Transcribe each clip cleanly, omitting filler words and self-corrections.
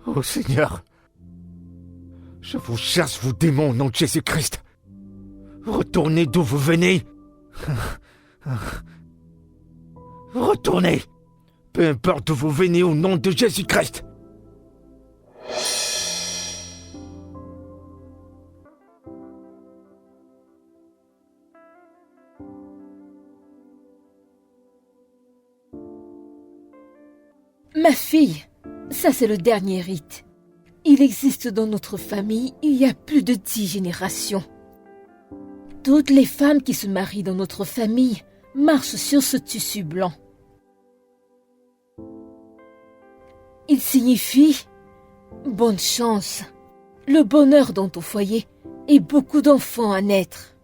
Oh Seigneur, je vous chasse, vous démons, au nom de Jésus-Christ. Retournez d'où vous venez. Retournez, peu importe d'où vous venez, au nom de Jésus-Christ. Ma fille, ça c'est le dernier rite. Il existe dans notre famille il y a plus de 10 générations. Toutes les femmes qui se marient dans notre famille marchent sur ce tissu blanc. Il signifie bonne chance, le bonheur dans ton foyer et beaucoup d'enfants à naître.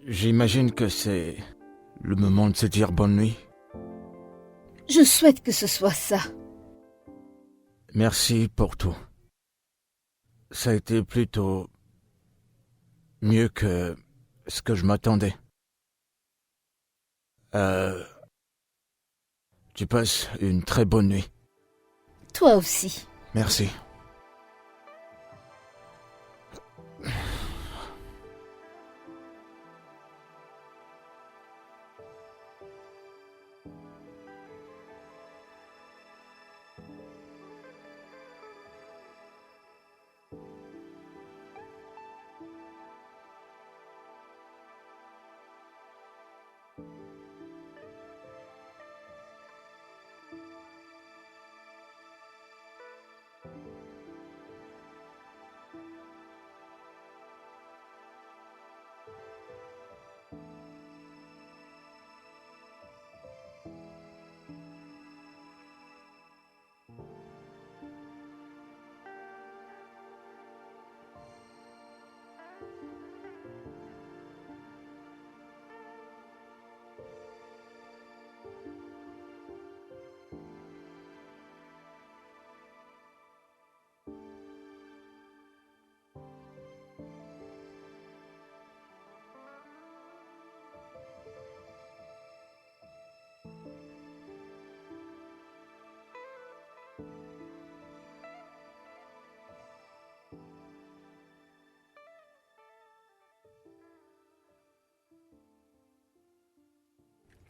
J'imagine que c'est le moment de se dire bonne nuit. Je souhaite que ce soit ça. Merci pour tout. Ça a été plutôt mieux que ce que je m'attendais. Tu passes une très bonne nuit. Toi aussi. Merci.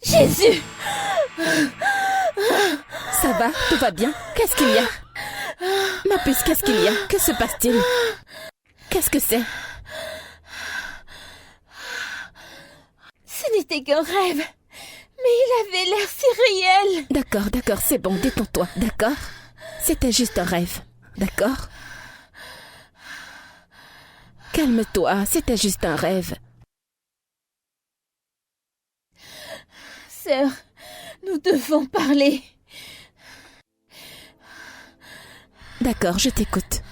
Jésus! Ça va? Tout va bien? Qu'est-ce qu'il y a? Ma puce, qu'est-ce qu'il y a? Que se passe-t-il? Qu'est-ce que c'est? Ce n'était qu'un rêve, mais il avait l'air si réel. D'accord, c'est bon, détends-toi, d'accord? C'était juste un rêve, d'accord? Calme-toi, c'était juste un rêve. Sœur, nous devons parler. D'accord, je t'écoute.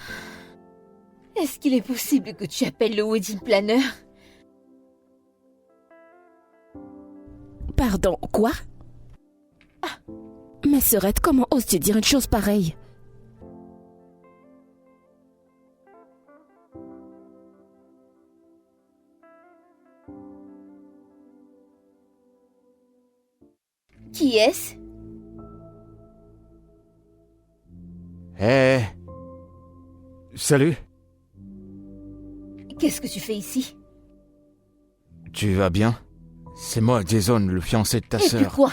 Est-ce qu'il est possible que tu appelles le wedding planner? Pardon, quoi? Mais Sœurette, comment oses-tu dire une chose pareille? Qui est-ce? Salut. Qu'est-ce que tu fais ici? Tu vas bien? C'est moi, Jason, le fiancé de ta Et puis sœur. quoi?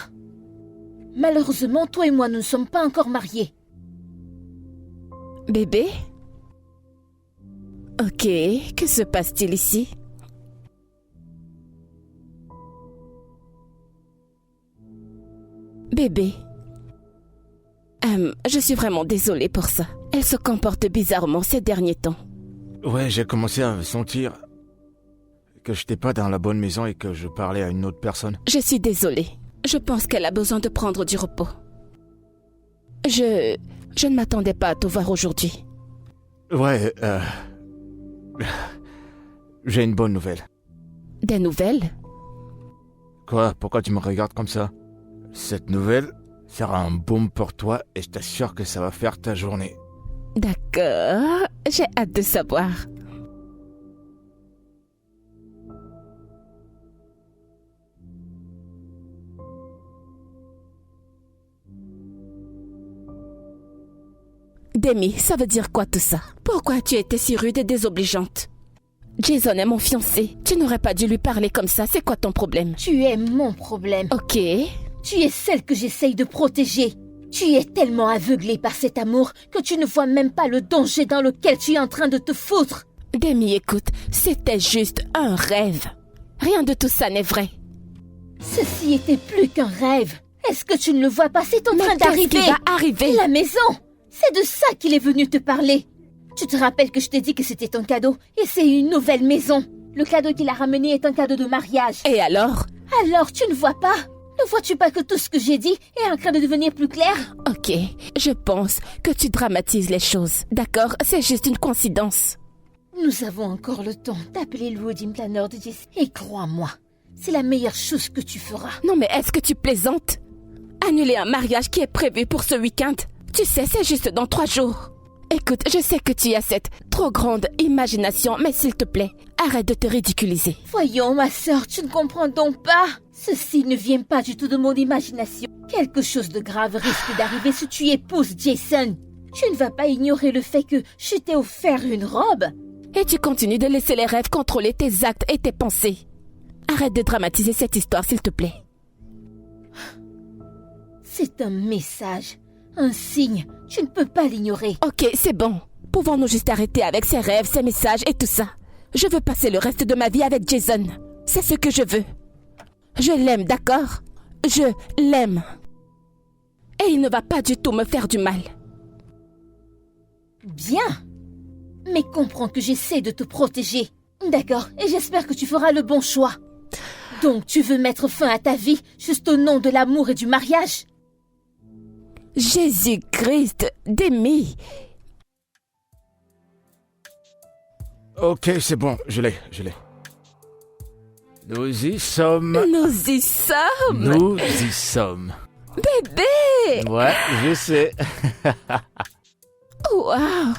Malheureusement, toi et moi, nous ne sommes pas encore mariés. Bébé? Ok, que se passe-t-il ici? Bébé. Je suis vraiment désolée pour ça. Elle se comporte bizarrement ces derniers temps. Ouais, j'ai commencé à sentir que j'étais pas dans la bonne maison et que je parlais à une autre personne. Je suis désolée. Je pense qu'elle a besoin de prendre du repos. Je ne m'attendais pas à te voir aujourd'hui. Ouais, j'ai une bonne nouvelle. Des nouvelles? Quoi? Pourquoi tu me regardes comme ça? Cette nouvelle, sera un baume pour toi et je t'assure que ça va faire ta journée. D'accord, j'ai hâte de savoir. Demi, ça veut dire quoi tout ça? Pourquoi tu étais si rude et désobligeante? Jason est mon fiancé. Tu n'aurais pas dû lui parler comme ça. C'est quoi ton problème? Tu es mon problème. Ok. Tu es celle que j'essaye de protéger. Tu es tellement aveuglée par cet amour que tu ne vois même pas le danger dans lequel tu es en train de te foutre. Demi, écoute, c'était juste un rêve. Rien de tout ça n'est vrai. Ceci était plus qu'un rêve. Est-ce que tu ne le vois pas? C'est en train Mais qu'est-ce qui d'arriver. va arriver? La maison. C'est de ça qu'il est venu te parler. Tu te rappelles que je t'ai dit que c'était un cadeau et c'est une nouvelle maison. Le cadeau qu'il a ramené est un cadeau de mariage. Et alors? Alors tu ne vois pas? Ne vois-tu pas que tout ce que j'ai dit est en train de devenir plus clair? Ok, je pense que tu dramatises les choses. D'accord, c'est juste une coïncidence. Nous avons encore le temps d'appeler le wedding planner de Jess. Et crois-moi, c'est la meilleure chose que tu feras. Non mais est-ce que tu plaisantes? Annuler un mariage qui est prévu pour ce week-end? Tu sais, c'est juste dans 3 jours. Écoute, je sais que tu as cette trop grande imagination, mais s'il te plaît, arrête de te ridiculiser. Voyons, ma sœur, tu ne comprends donc pas? Ceci ne vient pas du tout de mon imagination. Quelque chose de grave risque d'arriver si tu épouses Jason. Tu ne vas pas ignorer le fait que je t'ai offert une robe. Et tu continues de laisser les rêves contrôler tes actes et tes pensées. Arrête de dramatiser cette histoire, s'il te plaît. C'est un message, un signe. Tu ne peux pas l'ignorer. Ok, c'est bon. Pouvons-nous juste arrêter avec ces rêves, ces messages et tout ça? Je veux passer le reste de ma vie avec Jason. C'est ce que je veux. Je l'aime, d'accord? Je l'aime. Et il ne va pas du tout me faire du mal. Bien. Mais comprends que j'essaie de te protéger. D'accord, et j'espère que tu feras le bon choix. Donc tu veux mettre fin à ta vie juste au nom de l'amour et du mariage? Jésus-Christ, Demi. Ok, c'est bon, je l'ai. Nous y sommes. Nous y sommes. Nous y sommes. Bébé. Ouais, je sais. Waouh.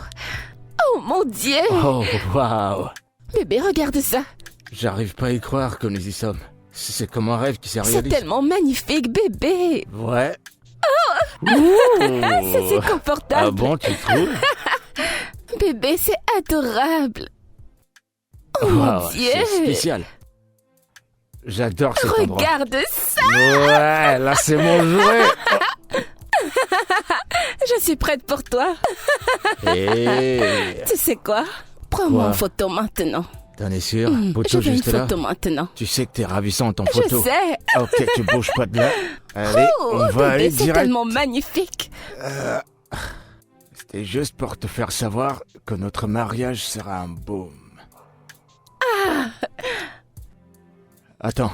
Oh mon Dieu. Oh, waouh. Bébé, regarde ça. J'arrive pas à y croire que nous y sommes. C'est comme un rêve qui s'est C'est réalisé. tellement magnifique, bébé. Ouais. Ça, c'est confortable. Ah bon, tu trouves? Bébé, c'est adorable. Oh mon Waouh, Dieu. c'est spécial. J'adore cet endroit. Regarde ça. Ouais, là c'est mon jouet. Je suis prête pour toi. Hey. Tu sais quoi? Prends-moi Quoi? en photo maintenant. T'en es sûr? Je Photo veux une juste là? photo maintenant. Tu sais que t'es ravissante en Je photo. sais. Ok, tu bouges pas de là. Allez, Oh, on va bébé, aller c'est direct. tellement magnifique. C'était juste pour te faire savoir que notre mariage sera un baume. Attends,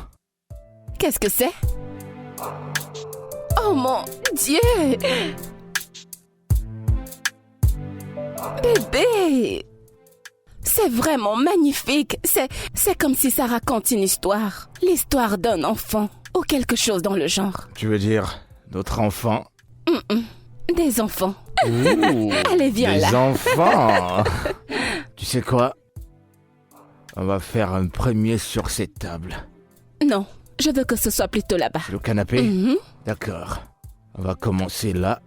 Qu'est-ce que c'est? Oh mon Dieu! Bébé! C'est vraiment magnifique. C'est comme si ça raconte une histoire. L'histoire d'un enfant ou quelque chose dans le genre. tu veux dire notre enfant? Des enfants. Ouh, Allez, viens des là. enfants. Tu sais quoi? On va faire un premier sur cette table. Non, je veux que ce soit plutôt là-bas. Le canapé? Mhm. D'accord. On va commencer là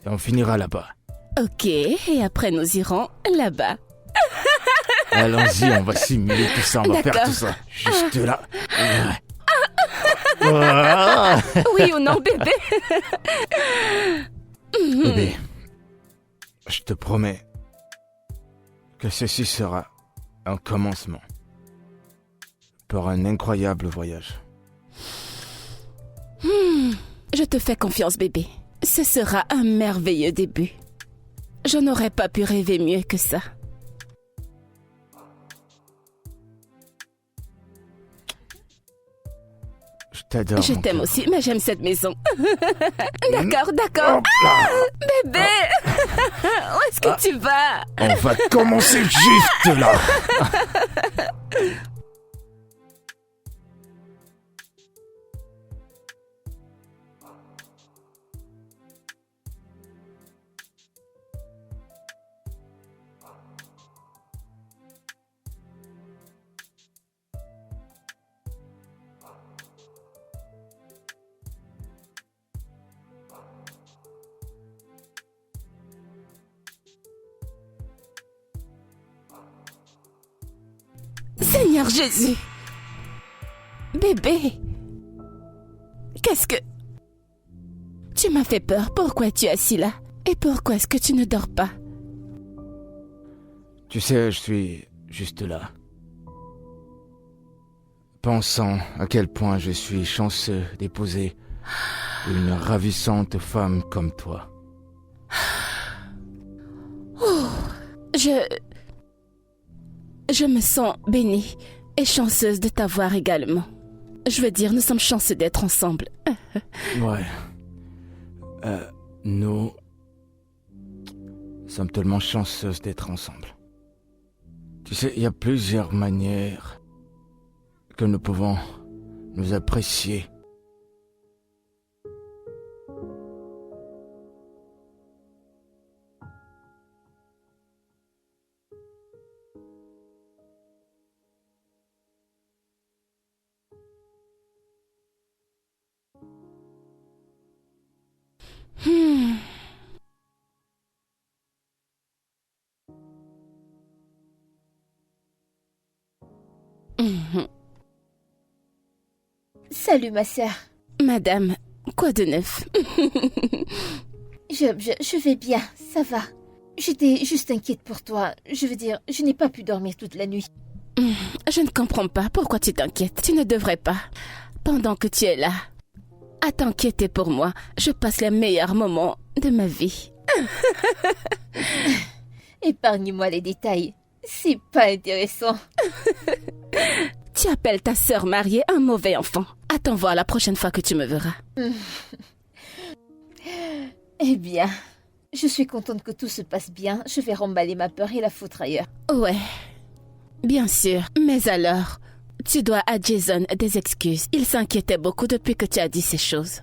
et on finira là-bas. Ok, et après nous irons là-bas. Allons-y, on va simuler tout ça, on va faire D'accord. tout ça. Juste là. Ouais. Ah. Oui ou non, bébé? Bébé, je te promets que ceci sera un commencement pour un incroyable voyage. Je te fais confiance, bébé. Ce sera un merveilleux début. Je n'aurais pas pu rêver mieux que ça. Je t'adore. Je mon t'aime cœur. aussi, mais j'aime cette maison. D'accord, d'accord. Hop là. Bébé, où est-ce que tu vas? On va commencer juste là. Seigneur Jésus. Bébé. Qu'est-ce que... Tu m'as fait peur. Pourquoi es-tu assis là? Et pourquoi est-ce que tu ne dors pas? Tu sais, je suis juste là. Pensant à quel point je suis chanceux d'épouser une ravissante femme comme toi. Je me sens bénie et chanceuse de t'avoir également. Je veux dire, nous sommes chanceux d'être ensemble. Ouais. Nous sommes tellement chanceuses d'être ensemble. Tu sais, il y a plusieurs manières que nous pouvons nous apprécier. Salut ma sœur. Madame, quoi de neuf? Je vais bien, ça va. J'étais juste inquiète pour toi. Je veux dire, je n'ai pas pu dormir toute la nuit. Je ne comprends pas pourquoi tu t'inquiètes. Tu ne devrais pas. Pendant que tu es là, à t'inquiéter pour moi, je passe les meilleurs moments de ma vie. Épargne-moi les détails. C'est pas intéressant. Tu appelles ta sœur mariée un mauvais enfant. Attends voir la prochaine fois que tu me verras. Eh bien, je suis contente que tout se passe bien. Je vais remballer ma peur et la foutre ailleurs. Ouais, bien sûr. Mais alors, tu dois à Jason des excuses. Il s'inquiétait beaucoup depuis que tu as dit ces choses.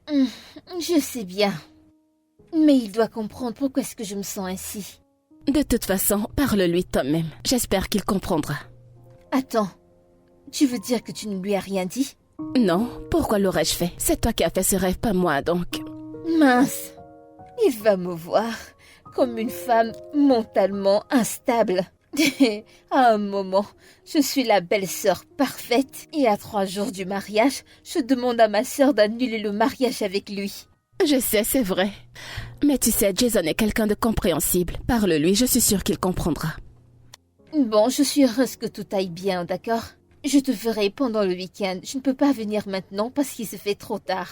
Je sais bien. Mais il doit comprendre pourquoi est-ce que je me sens ainsi. De toute façon, parle-lui toi-même. J'espère qu'il comprendra. Attends, tu veux dire que tu ne lui as rien dit? Non, pourquoi l'aurais-je fait? C'est toi qui as fait ce rêve, pas moi donc. Mince, il va me voir comme une femme mentalement instable. À un moment, je suis la belle-sœur parfaite et à 3 jours du mariage, je demande à ma sœur d'annuler le mariage avec lui. Je sais, c'est vrai. Mais tu sais, Jason est quelqu'un de compréhensible. Parle-lui, je suis sûre qu'il comprendra. Bon, je suis heureuse que tout aille bien, d'accord? Je te ferai pendant le week-end. Je ne peux pas venir maintenant parce qu'il se fait trop tard.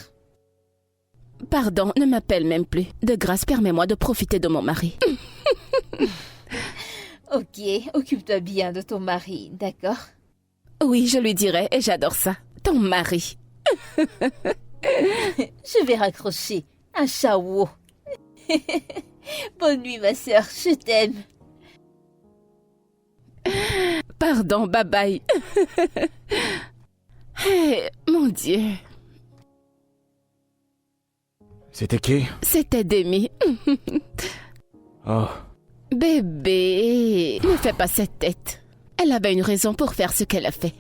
Pardon, ne m'appelle même plus. De grâce, permets-moi de profiter de mon mari. Ok, occupe-toi bien de ton mari, d'accord? Oui, je lui dirai et j'adore ça. Ton mari. Je vais raccrocher un chaos. Bonne nuit, ma sœur, je t'aime. Pardon, bye bye. Hey, mon Dieu. C'était qui? C'était Demi. Oh, Bébé, ne fais pas cette tête. Elle avait une raison pour faire ce qu'elle a fait.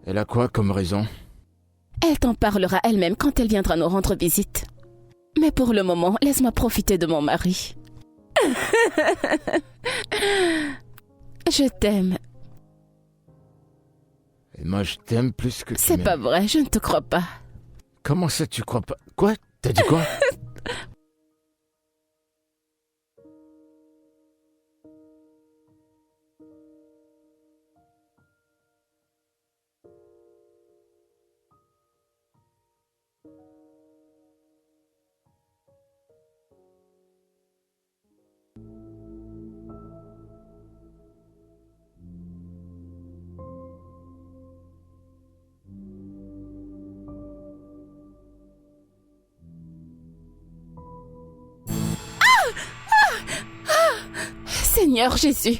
elle a quoi comme raison? Elle t'en parlera elle-même quand elle viendra nous rendre visite. Mais pour le moment, laisse-moi profiter de mon mari. Je t'aime. Et moi, je t'aime plus que tu C'est m'aimes. pas vrai, je ne te crois pas. Comment ça, tu crois pas? Quoi? T'as dit quoi? Seigneur Jésus.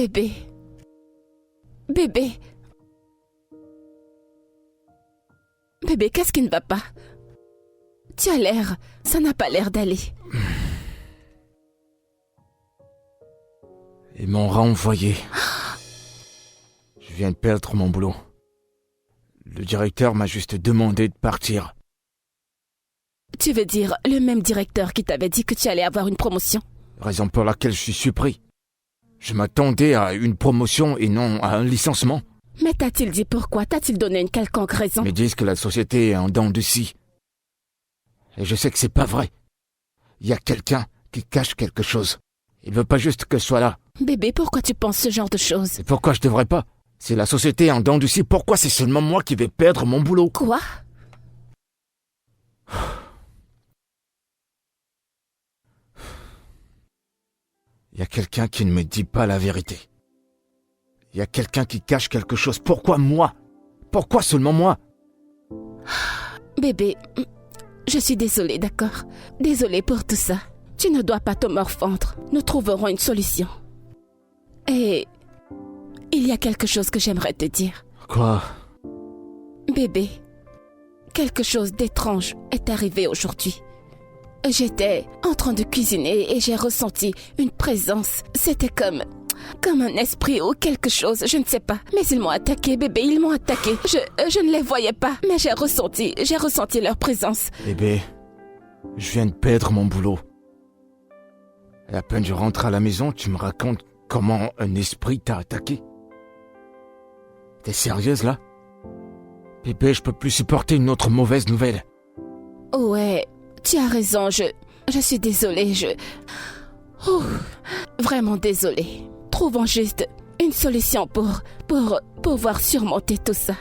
Bébé. Bébé. Bébé, qu'est-ce qui ne va pas? Tu as l'air... Ça n'a pas l'air d'aller. Ils m'ont renvoyé. Je viens de perdre mon boulot. Le directeur m'a juste demandé de partir. Tu veux dire le même directeur qui t'avait dit que tu allais avoir une promotion? Raison pour laquelle je suis surpris. Je m'attendais à une promotion et non à un licenciement. Mais t'a-t-il dit pourquoi? T'a-t-il donné une quelconque raison? Ils disent que la société est en dents de scie. Et je sais que c'est pas vrai. Il y a quelqu'un qui cache quelque chose. Il veut pas juste que je sois là. Bébé, pourquoi tu penses ce genre de choses? Et pourquoi je devrais pas? Si la société est en dents de scie, pourquoi c'est seulement moi qui vais perdre mon boulot? Quoi? Il y a quelqu'un qui ne me dit pas la vérité. Il y a quelqu'un qui cache quelque chose. Pourquoi moi? Pourquoi seulement moi? Bébé, je suis désolée, d'accord? Désolée pour tout ça. Tu ne dois pas te morfondre. Nous trouverons une solution. Et il y a quelque chose que j'aimerais te dire. Quoi? Bébé, quelque chose d'étrange est arrivé aujourd'hui. J'étais en train de cuisiner et j'ai ressenti une présence. C'était comme un esprit ou quelque chose, je ne sais pas. Mais ils m'ont attaqué, bébé, ils m'ont attaqué. Je ne les voyais pas, mais j'ai ressenti leur présence. Bébé, je viens de perdre mon boulot. Et à peine je rentre à la maison, tu me racontes comment un esprit t'a attaqué. T'es sérieuse là? Bébé, je peux plus supporter une autre mauvaise nouvelle. Ouais, tu as raison, je suis désolée, vraiment désolée. Trouvons juste une solution pour pouvoir surmonter tout ça.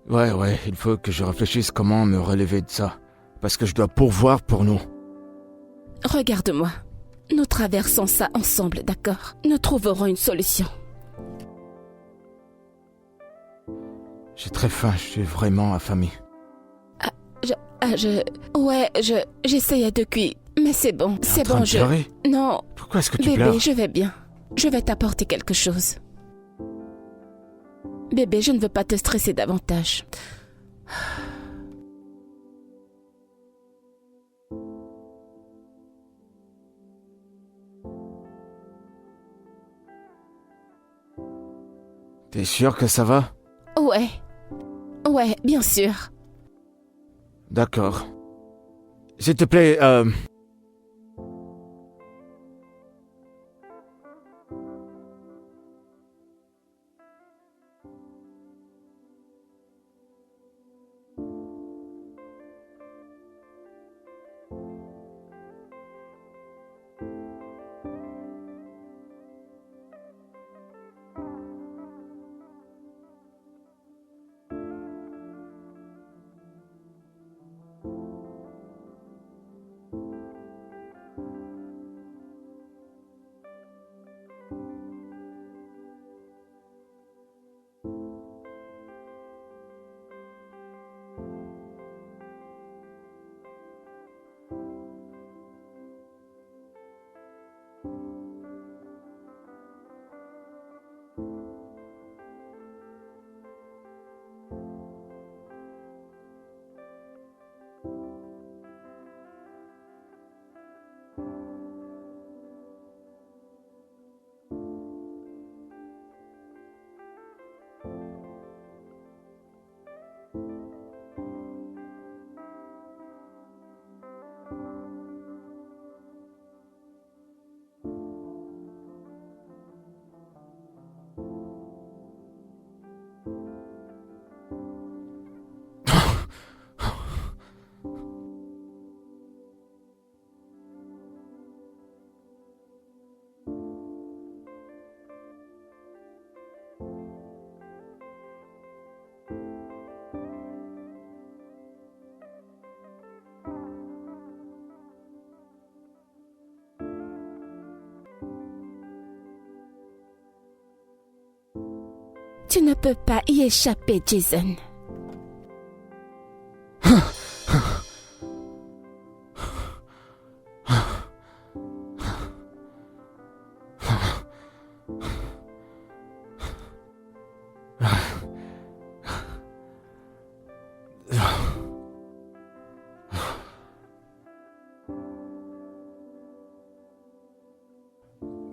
Ouais, il faut que je réfléchisse comment me relever de ça. Parce que je dois pourvoir pour nous. Regarde-moi. Nous traversons ça ensemble, d'accord? Nous trouverons une solution. J'ai très faim, je suis vraiment affamé. J'essayais de cuire, mais c'est bon, c'est bon, pleurer? Non. Pourquoi est-ce que tu bébé, pleures? je vais bien. Je vais t'apporter quelque chose. Bébé, je ne veux pas te stresser davantage. T'es sûr que ça va? Ouais, bien sûr. D'accord. S'il te plaît, Tu ne peux pas y échapper, Jason.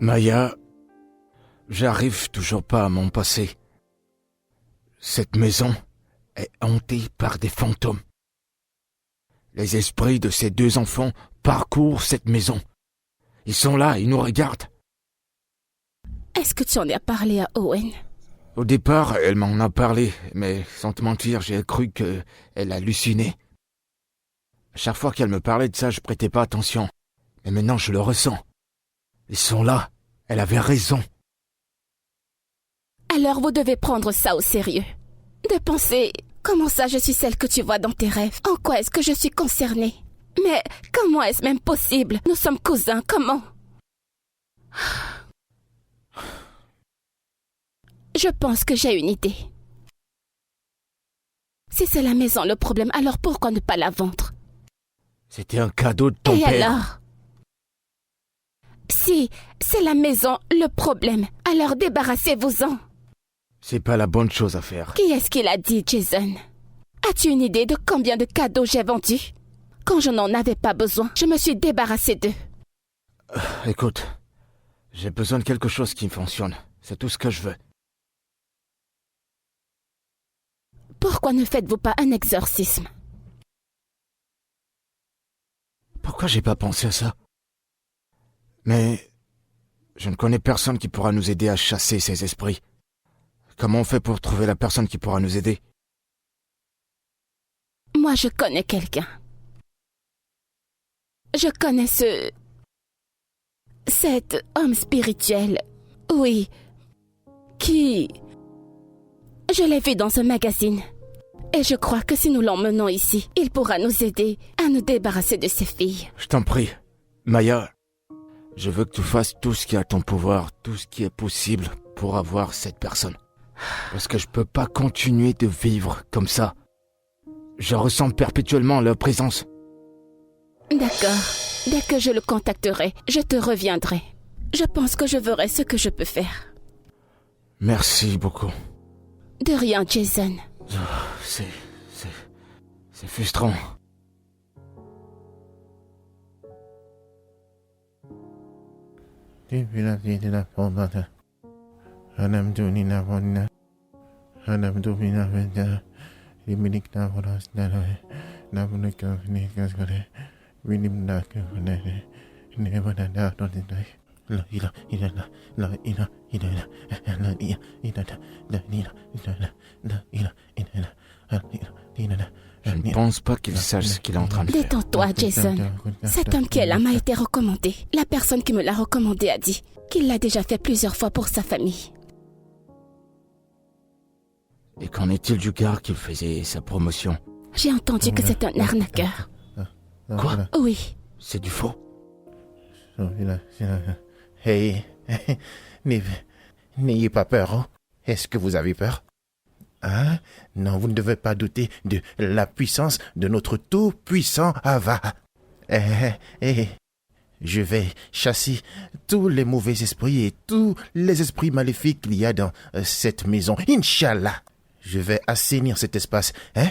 Maya, j'arrive toujours pas à m'en passer. Cette maison est hantée par des fantômes. Les esprits de ces 2 enfants parcourent cette maison. Ils sont là, ils nous regardent. Est-ce que tu en as parlé à Owen? Au départ, elle m'en a parlé, mais sans te mentir, j'ai cru qu'elle hallucinait. Chaque fois qu'elle me parlait de ça, je prêtais pas attention. Mais maintenant, je le ressens. Ils sont là. Elle avait raison. Alors vous devez prendre ça au sérieux. De penser, comment ça je suis celle que tu vois dans tes rêves? En quoi est-ce que je suis concernée? Mais comment est-ce même possible? Nous sommes cousins, comment? Je pense que j'ai une idée. Si c'est la maison le problème, alors pourquoi ne pas la vendre? C'était un cadeau de ton Et père. alors? Si c'est la maison le problème, alors débarrassez-vous-en. C'est pas la bonne chose à faire. Qui est-ce qui l'a dit, Jason? As-tu une idée de combien de cadeaux j'ai vendus? Quand je n'en avais pas besoin, je me suis débarrassée d'eux. Écoute, j'ai besoin de quelque chose qui fonctionne. C'est tout ce que je veux. Pourquoi ne faites-vous pas un exorcisme? Pourquoi j'ai pas pensé à ça? Mais je ne connais personne qui pourra nous aider à chasser ces esprits. Comment on fait pour trouver la personne qui pourra nous aider? Moi, je connais quelqu'un. Je connais cet homme spirituel, oui, qui... Je l'ai vu dans un magazine. Et je crois que si nous l'emmenons ici, il pourra nous aider à nous débarrasser de ces filles. Je t'en prie, Maya, je veux que tu fasses tout ce qui est à ton pouvoir, tout ce qui est possible pour avoir cette personne. Parce que je peux pas continuer de vivre comme ça. Je ressens perpétuellement leur présence. D'accord. Dès que je le contacterai, je te reviendrai. Je pense que je verrai ce que je peux faire. Merci beaucoup. De rien, Jason. C'est frustrant. Je ne pense pas qu'il sache ce qu'il est en train de faire. Détends-toi, Jason. Cet homme qui est là m'a été recommandé. La personne qui me l'a recommandé a dit qu'il l'a déjà fait plusieurs fois pour sa famille. Et qu'en est-il du gars qui faisait sa promotion? J'ai entendu que c'est un arnaqueur. Quoi? Oui. C'est du faux? Hey, n'ayez pas peur, hein? Est-ce que vous avez peur? Hein? Non, vous ne devez pas douter de la puissance de notre tout-puissant Ava. Je vais chasser tous les mauvais esprits et tous les esprits maléfiques qu'il y a dans cette maison. Inch'Allah, je vais assainir cet espace. Hein?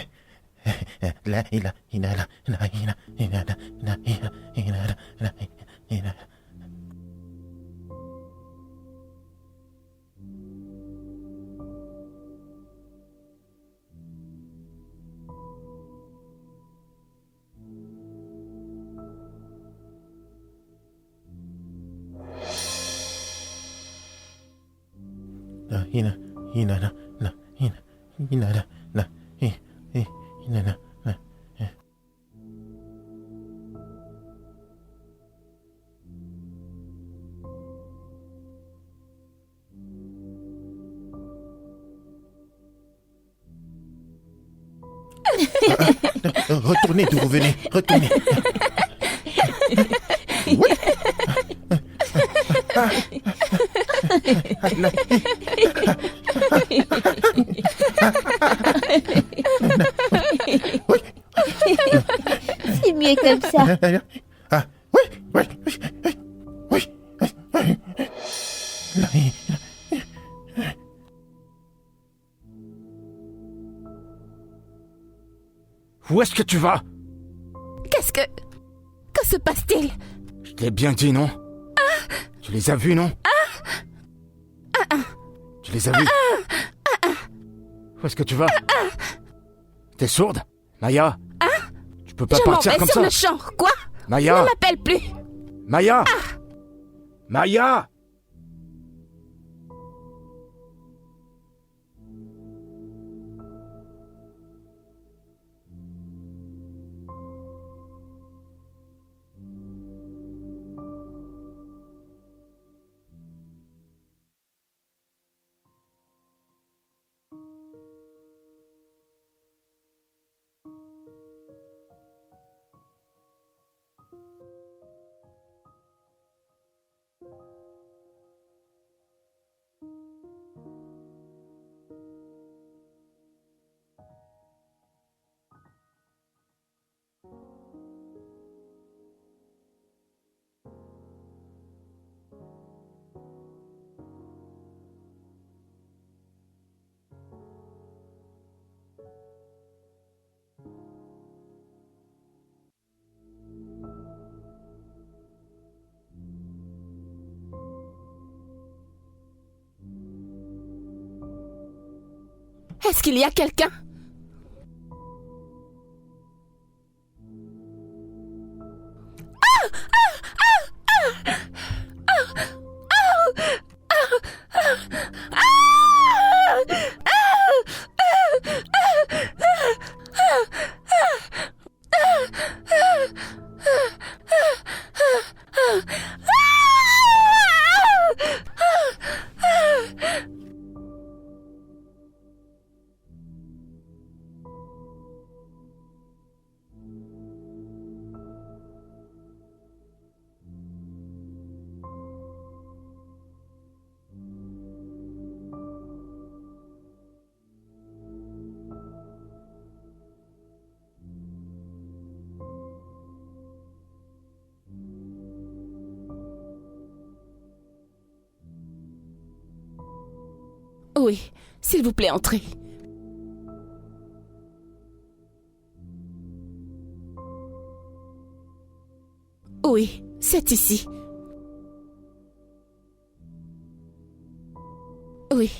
Retournez d'où vous venez, retournez. Oui. C'est mieux comme ça. Ah, oui, oui, oui, oui, oui. Où est-ce que tu vas? Que se passe-t-il? Je t'ai bien dit, non? Tu Tu les as vus, non? Tu les as vus? Où est-ce que tu vas? T'es sourde? Maya? Tu peux pas Je m'en partir vais comme sur ça. le champ. Quoi? Maya? Ne m'appelle plus. Maya? Maya? Est-ce qu'il y a quelqu'un? Oui, s'il vous plaît, entrez. Oui, c'est ici. Oui.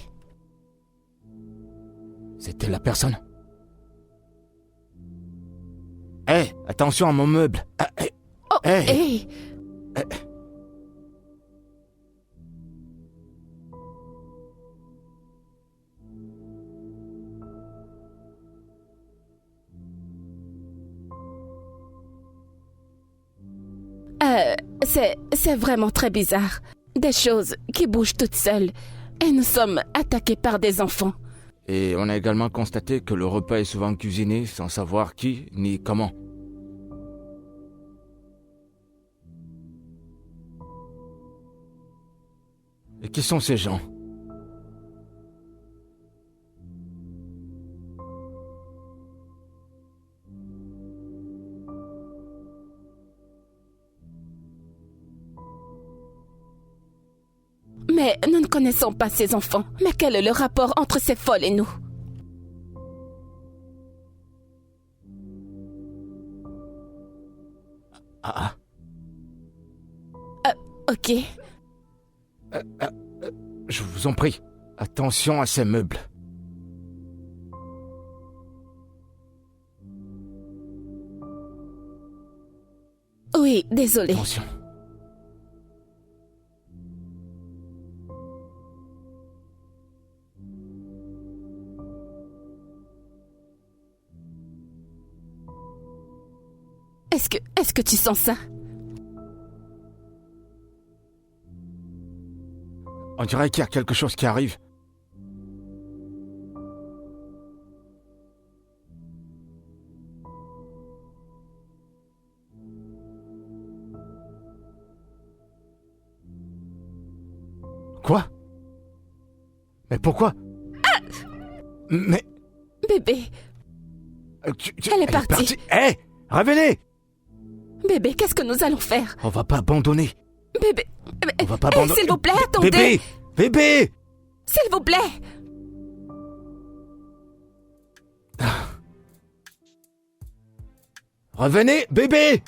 C'était la personne. Hé, attention à mon meuble. Oh, Hey. hey. C'est vraiment très bizarre. Des choses qui bougent toutes seules. Et nous sommes attaqués par des enfants. Et on a également constaté que le repas est souvent cuisiné sans savoir qui ni comment. Et qui sont ces gens? Mais nous ne connaissons pas ces enfants. Mais quel est le rapport entre ces folles et nous? Ah. Ok. Je vous en prie, attention à ces meubles. Oui, désolé. Attention. Est-ce que tu sens ça? On dirait qu'il y a quelque chose qui arrive. Quoi? Mais pourquoi? Mais... Bébé, elle est partie. Hé, revenez! Bébé, qu'est-ce que nous allons faire? On va pas abandonner. Bébé, On va pas abandonner. s'il vous plaît, attendez. Bébé! Bébé! S'il vous plaît. Revenez, bébé!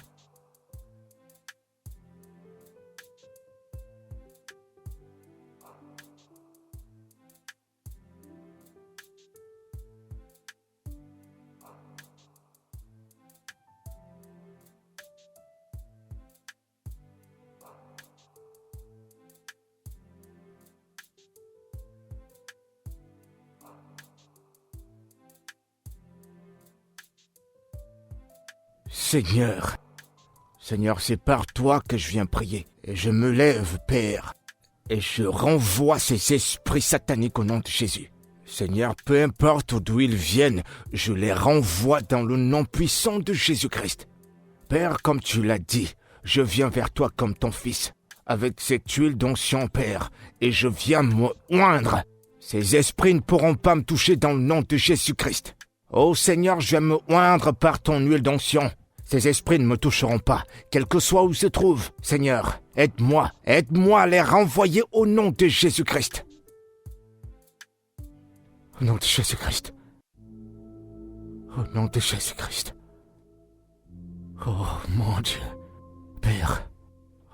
Seigneur. Seigneur, c'est par toi que je viens prier. Et je me lève, Père, et je renvoie ces esprits sataniques au nom de Jésus. Seigneur, peu importe d'où ils viennent, je les renvoie dans le nom puissant de Jésus-Christ. Père, comme tu l'as dit, je viens vers toi comme ton fils, avec cette huile d'onction, Père, et je viens me oindre. Ces esprits ne pourront pas me toucher dans le nom de Jésus-Christ. Ô Seigneur, je viens me oindre par ton huile d'onction. Ces esprits ne me toucheront pas, quel que soit où ils se trouvent. Seigneur, aide-moi à les renvoyer au nom de Jésus-Christ. Au nom de Jésus-Christ. Au nom de Jésus-Christ. Oh mon Dieu. Père.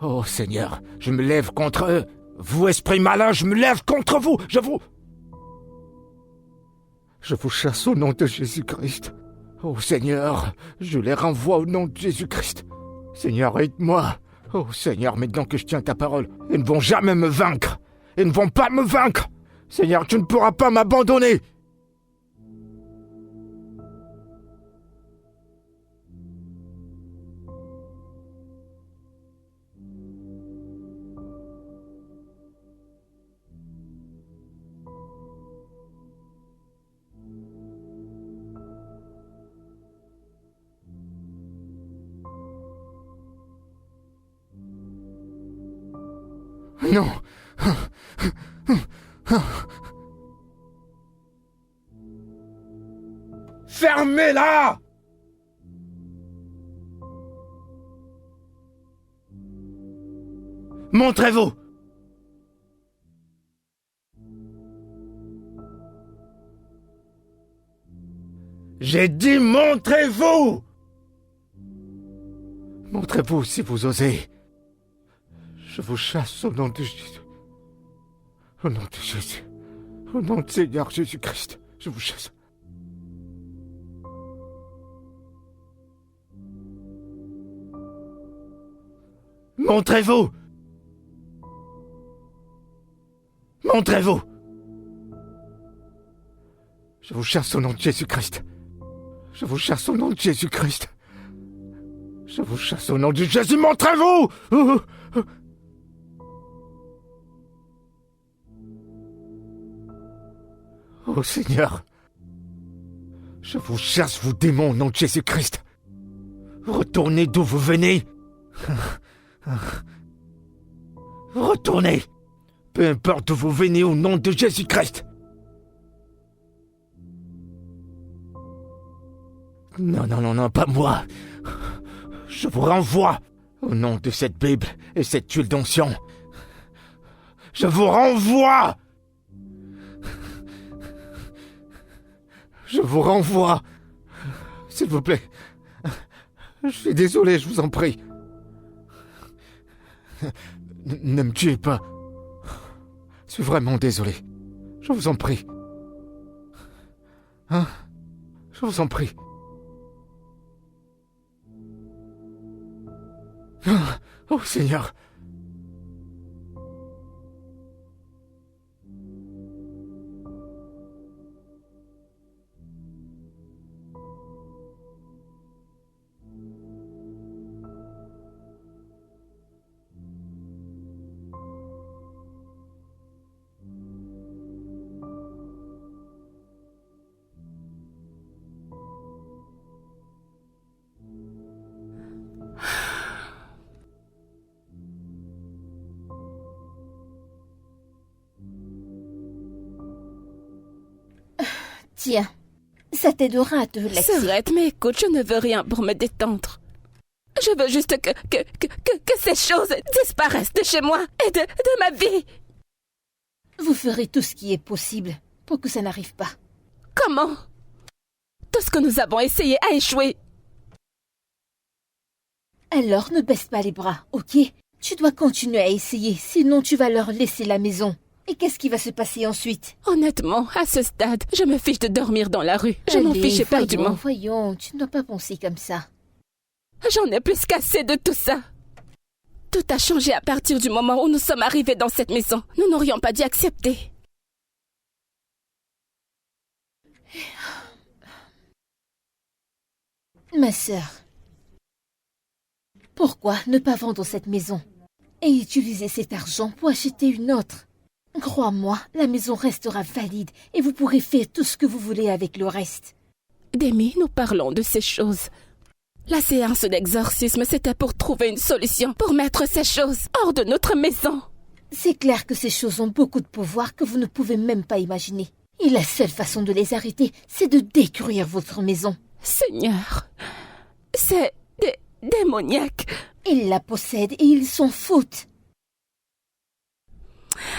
Oh Seigneur, je me lève contre eux. Vous, esprit malin, je me lève contre vous. Je vous chasse au nom de Jésus-Christ. Oh Seigneur, je les renvoie au nom de Jésus-Christ. Seigneur, aide-moi. Oh Seigneur, maintenant que je tiens ta parole, ils ne vont jamais me vaincre. Ils ne vont pas me vaincre. Seigneur, tu ne pourras pas m'abandonner. Non. Fermez-la! Montrez-vous! J'ai dit montrez-vous! Montrez-vous si vous osez. Je vous chasse au nom de Jésus. Au nom de Jésus. Au nom de Seigneur Jésus-Christ. Je vous chasse. Montrez-vous! Montrez-vous! Je vous chasse au nom de Jésus-Christ. Je vous chasse au nom de Jésus-Christ. Je vous chasse au nom de Jésus. Montrez-vous! Oh Seigneur, je vous chasse, vous démons, au nom de Jésus-Christ. Retournez d'où vous venez. Retournez. Peu importe d'où vous venez, au nom de Jésus-Christ. Non, pas moi. Je vous renvoie au nom de cette Bible et cette huile d'onction. Je vous renvoie. Je vous renvoie. S'il vous plaît. Je suis désolé, je vous en prie. Ne me tuez pas. Je suis vraiment désolé. Je vous en prie. Hein? Je vous en prie. Oh Seigneur. Tiens, ça t'aidera à te relaxer. Serrette, mais écoute, je ne veux rien pour me détendre. Je veux juste que ces choses disparaissent de chez moi et de ma vie. Vous ferez tout ce qui est possible pour que ça n'arrive pas. Comment? Tout ce que nous avons essayé a échoué. Alors ne baisse pas les bras, ok? Tu dois continuer à essayer, sinon tu vas leur laisser la maison. Et qu'est-ce qui va se passer ensuite? Honnêtement, à ce stade, je me fiche de dormir dans la rue. Je m'en fiche éperdument. Voyons, tu ne dois pas penser comme ça. J'en ai plus qu'assez de tout ça. Tout a changé à partir du moment où nous sommes arrivés dans cette maison. Nous n'aurions pas dû accepter. Ma sœur, Pourquoi ne pas vendre cette maison et utiliser cet argent pour acheter une autre? Crois-moi, la maison restera valide et vous pourrez faire tout ce que vous voulez avec le reste. Demi, nous parlons de ces choses. La séance d'exorcisme, c'était pour trouver une solution, pour mettre ces choses hors de notre maison. C'est clair que ces choses ont beaucoup de pouvoir que vous ne pouvez même pas imaginer. Et la seule façon de les arrêter, c'est de détruire votre maison. Seigneur, c'est démoniaque. Ils la possèdent et ils s'en foutent.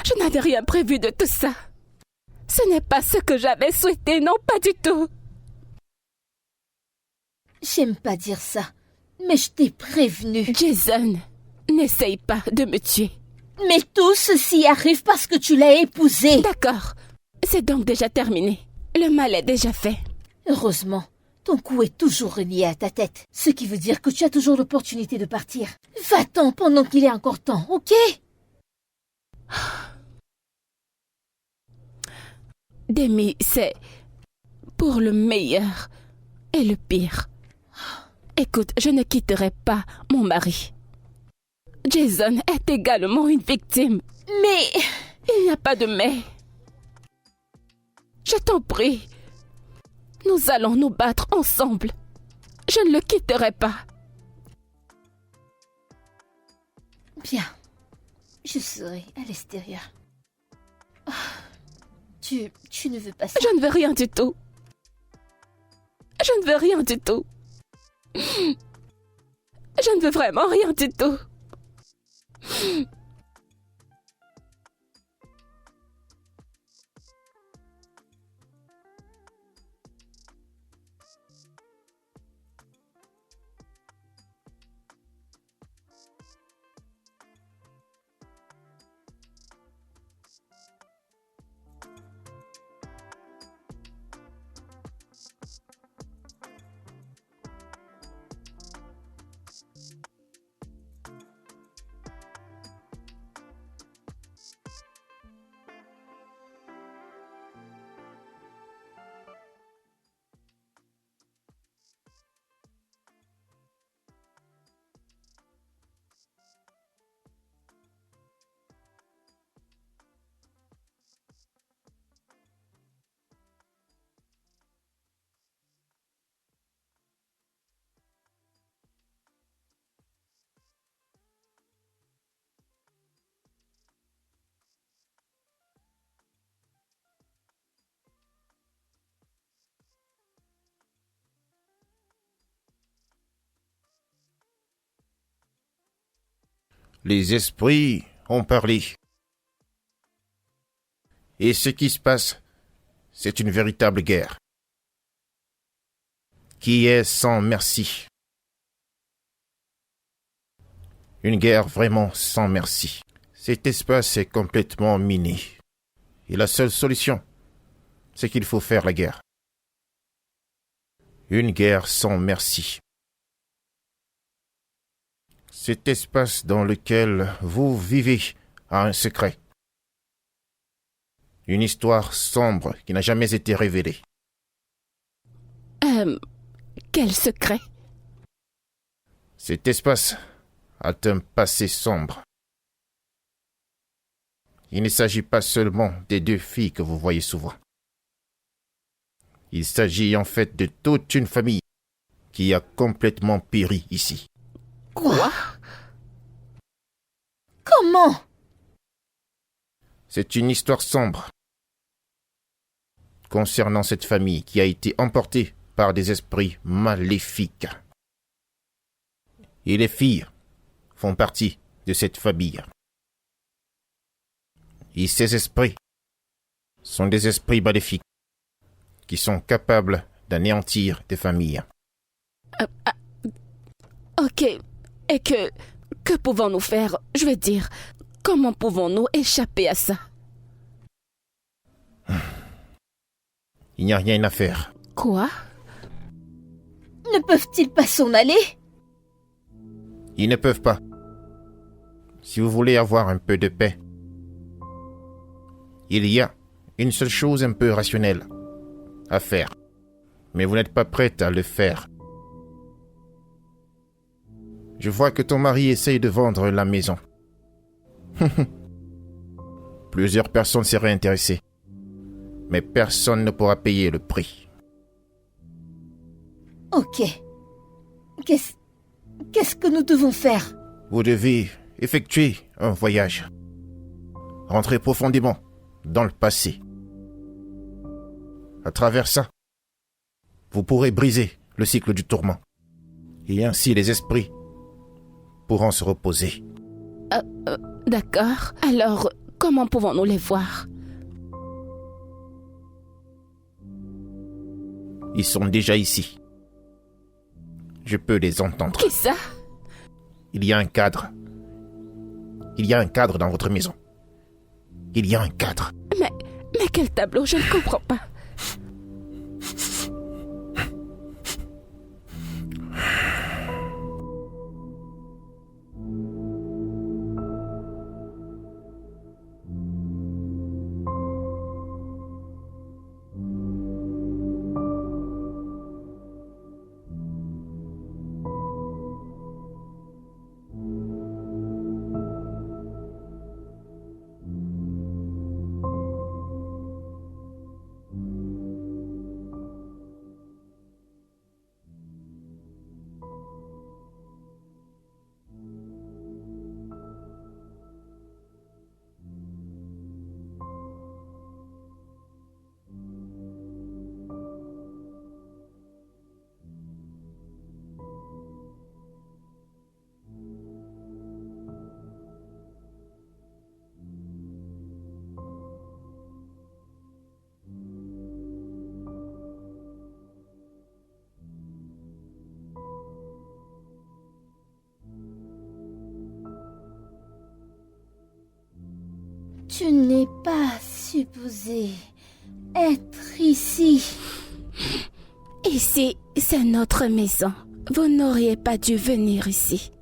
Je n'avais rien prévu de tout ça. Ce n'est pas ce que j'avais souhaité, non, pas du tout. J'aime pas dire ça, mais je t'ai prévenu. Jason, n'essaye pas de me tuer. Mais tout ceci arrive parce que tu l'as épousé. D'accord, c'est donc déjà terminé. Le mal est déjà fait. Heureusement, ton cou est toujours relié à ta tête, ce qui veut dire que tu as toujours l'opportunité de partir. Va-t'en pendant qu'il est encore temps, ok? Demi, c'est pour le meilleur et le pire. Écoute, je ne quitterai pas mon mari. Jason est également une victime. Mais... Il n'y a pas de mais. Je t'en prie. Nous allons nous battre ensemble. Je ne le quitterai pas. Bien. Je serai à l'extérieur. Oh, tu ne veux pas ça? Je ne veux rien du tout. Je ne veux rien du tout. Je ne veux vraiment rien du tout. Les esprits ont parlé. Et ce qui se passe, c'est une véritable guerre qui est sans merci. Une guerre vraiment sans merci. Cet espace est complètement miné. Et la seule solution, c'est qu'il faut faire la guerre. Une guerre sans merci. Cet espace dans lequel vous vivez a un secret. Une histoire sombre qui n'a jamais été révélée. Quel secret? Cet espace a un passé sombre. Il ne s'agit pas seulement des deux filles que vous voyez souvent. Il s'agit en fait de toute une famille qui a complètement péri ici. Quoi? Comment? C'est une histoire sombre concernant cette famille qui a été emportée par des esprits maléfiques. Et les filles font partie de cette famille. Et ces esprits sont des esprits maléfiques qui sont capables d'anéantir des familles. Ok. Et que pouvons-nous faire? Je veux dire, comment pouvons-nous échapper à ça? Il n'y a rien à faire. Quoi? Ne peuvent-ils pas s'en aller? Ils ne peuvent pas. Si vous voulez avoir un peu de paix, il y a une seule chose un peu rationnelle à faire. Mais vous n'êtes pas prête à le faire. Je vois que ton mari essaye de vendre la maison. Plusieurs personnes seraient intéressées. Mais personne ne pourra payer le prix. Ok. Qu'est-ce que nous devons faire? Vous devez effectuer un voyage. Rentrez profondément dans le passé. À travers ça, vous pourrez briser le cycle du tourment. Et ainsi les esprits pourront se reposer. D'accord. Alors, comment pouvons-nous les voir? Ils sont déjà ici. Je peux les entendre. Qui ça? Il y a un cadre. Il y a un cadre dans votre maison. Il y a un cadre. Mais quel tableau? Je ne comprends pas. Tu n'es pas supposé être ici. Ici, c'est notre maison. Vous n'auriez pas dû venir ici.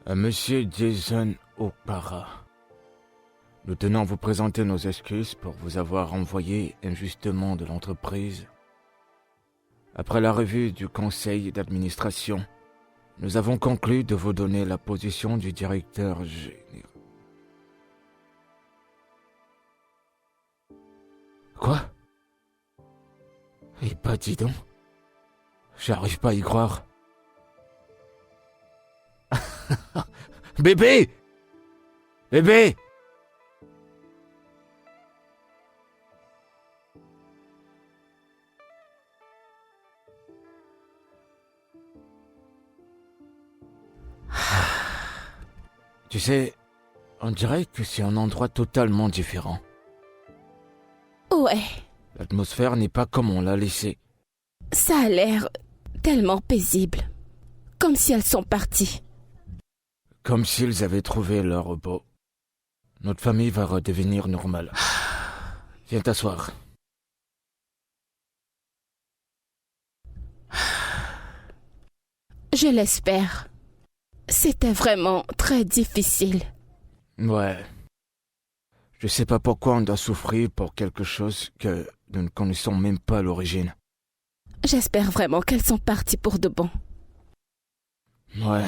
À Monsieur Jason Okpara, nous tenons à vous présenter nos excuses pour vous avoir envoyé injustement de l'entreprise. Après la revue du conseil d'administration, nous avons conclu de vous donner la position du directeur général. Quoi? Eh bah dis donc, j'arrive pas à y croire. Bébé! Bébé! Tu sais, on dirait que c'est un endroit totalement différent. Ouais, L'atmosphère n'est pas comme on l'a laissée. ça a l'air tellement paisible. Comme si elles sont parties. Comme s'ils avaient trouvé leur repos. Notre famille va redevenir normale. Viens t'asseoir. Je l'espère. C'était vraiment très difficile. Ouais. Je sais pas pourquoi on doit souffrir pour quelque chose que nous ne connaissons même pas l'origine. J'espère vraiment qu'elles sont parties pour de bon. Ouais.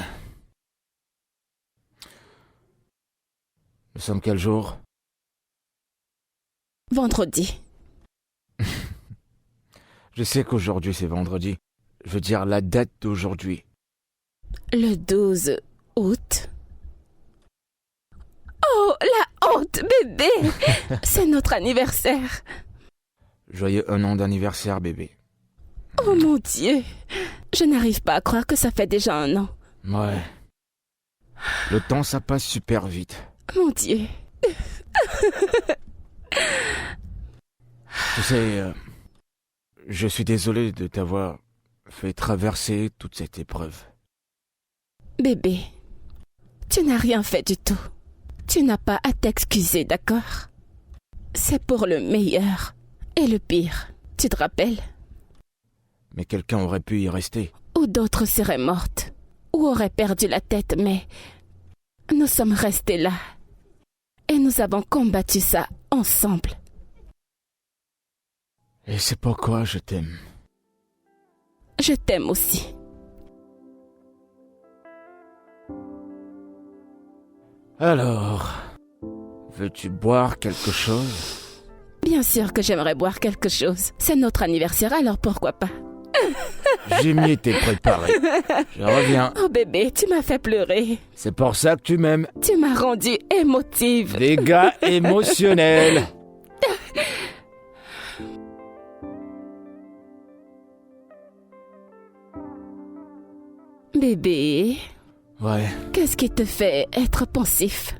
Nous sommes quel jour? Vendredi. Je sais qu'aujourd'hui c'est vendredi. Je veux dire la date d'aujourd'hui. Le 12 août. Oh, la honte, bébé! C'est notre anniversaire. Joyeux 1 an d'anniversaire, bébé. Oh mon Dieu! Je n'arrive pas à croire que ça fait déjà 1 an. Ouais. Le temps, ça passe super vite. Mon Dieu! Tu sais, je suis désolé de t'avoir fait traverser toute cette épreuve. Bébé, tu n'as rien fait du tout. Tu n'as pas à t'excuser, d'accord? C'est pour le meilleur et le pire. Tu te rappelles? Mais quelqu'un aurait pu y rester. Ou d'autres seraient mortes. Ou auraient perdu la tête, mais nous sommes restés là. Et nous avons combattu ça ensemble. Et c'est pourquoi je t'aime. Je t'aime aussi. Alors, veux-tu boire quelque chose? Bien sûr que j'aimerais boire quelque chose. C'est notre anniversaire, alors pourquoi pas? J'ai m'y été préparé. Je reviens. Oh bébé, tu m'as fait pleurer. C'est pour ça que tu m'aimes. Tu m'as rendue émotive. Des gars émotionnels. Bébé, Ouais, qu'est-ce qui te fait être pensif?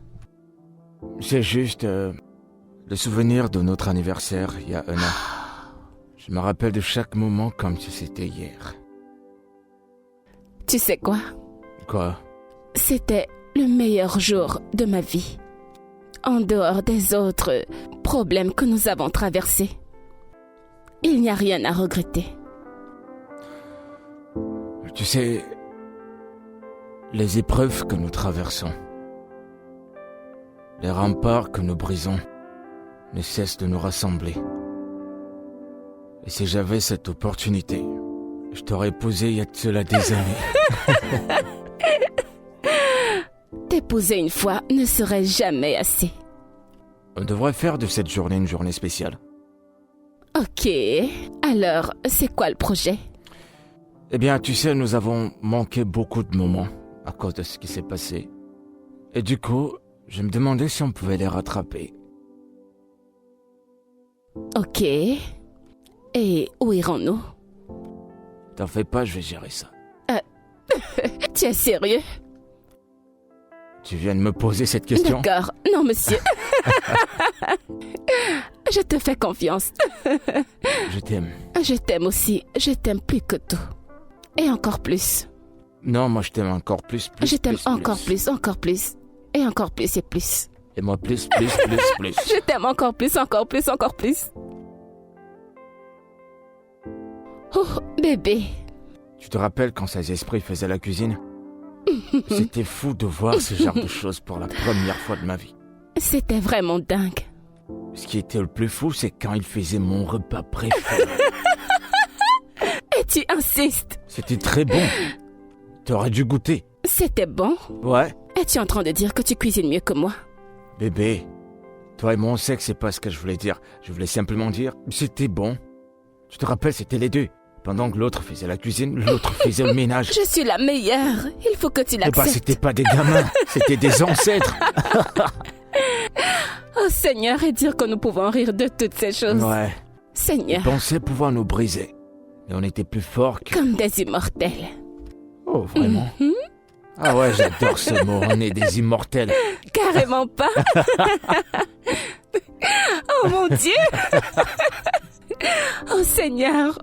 c'est juste le souvenir de notre anniversaire il y a 1 an. Je me rappelle de chaque moment comme si c'était hier. Tu sais quoi? Quoi? C'était le meilleur jour de ma vie. En dehors des autres problèmes que nous avons traversés. Il n'y a rien à regretter. Tu sais, les épreuves que nous traversons, les remparts que nous brisons, ne cessent de nous rassembler. Et si j'avais cette opportunité, je t'aurais épousé il y a de cela des années. T'épouser une fois ne serait jamais assez. On devrait faire de cette journée une journée spéciale. Ok, alors c'est quoi le projet? Eh bien, tu sais, nous avons manqué beaucoup de moments à cause de ce qui s'est passé. Et du coup, je me demandais si on pouvait les rattraper. Ok. Et où irons-nous? T'en fais pas, je vais gérer ça. Tu es sérieux? Tu viens de me poser cette question? D'accord, non monsieur. Je te fais confiance. Je t'aime. Je t'aime aussi, je t'aime plus que tout. Et encore plus. Non, moi je t'aime encore plus. Je t'aime encore plus, encore plus. Et encore plus et plus. Et moi plus. Je t'aime encore plus, encore plus, encore plus. Oh, bébé. Tu te rappelles quand ces esprits faisaient la cuisine? C'était fou de voir ce genre de choses pour la première fois de ma vie. C'était vraiment dingue. Ce qui était le plus fou, c'est quand ils faisaient mon repas préféré. Et tu insistes. C'était très bon. T'aurais dû goûter. C'était bon? Ouais. Es-tu en train de dire que tu cuisines mieux que moi? Bébé, toi et moi on sait que c'est pas ce que je voulais dire. Je voulais simplement dire, c'était bon. Tu te rappelles, c'était les deux. Pendant que l'autre faisait la cuisine, l'autre faisait le ménage. Je suis la meilleure. Il faut que tu Eh bah, l'acceptes. c'était pas des gamins, c'était des ancêtres. Oh Seigneur, et dire que nous pouvons rire de toutes ces choses. Ouais. Seigneur, Ils pensaient pouvoir nous briser. Et on était plus forts que... comme des immortels. Oh, vraiment? Mhm. Ah ouais, j'adore ce mot, on est des immortels. Carrément pas. Oh mon Dieu. Oh Seigneur.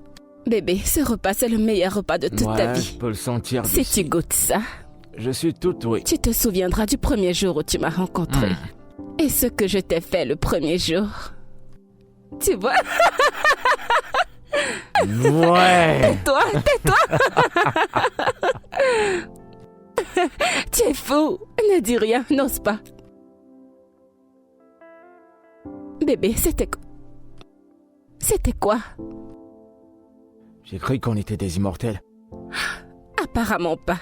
Bébé, ce repas, c'est le meilleur repas de toute ta vie. Je peux le sentir Si d'ici. tu goûtes ça, Je suis tout oui. tu te souviendras du premier jour où tu m'as rencontré. Et ce que je t'ai fait le premier jour. Tu vois? Ouais. Toi, tais-toi. Tu es fou. Ne dis rien, n'ose pas. Bébé, c'était quoi? J'ai cru qu'on était des immortels. Apparemment pas.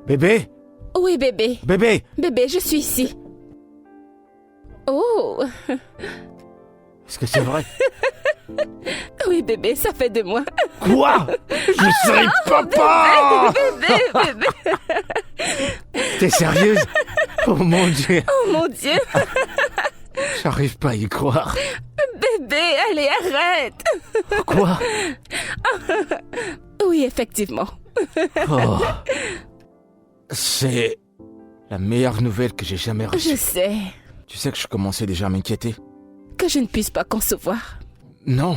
Bébé. Oui, bébé. Bébé. Bébé, je suis ici. Oh. Est-ce que c'est vrai? Oui, bébé, ça fait de moi. Quoi? Je serai papa. Bébé. T'es sérieuse? Oh mon Dieu. Oh mon Dieu. J'arrive pas à y croire. Bébé, allez, arrête. Quoi? Oui, effectivement. Oh. C'est la meilleure nouvelle que j'ai jamais reçue. Je sais Tu sais que je commençais déjà à m'inquiéter. que je ne puisse pas concevoir. Non.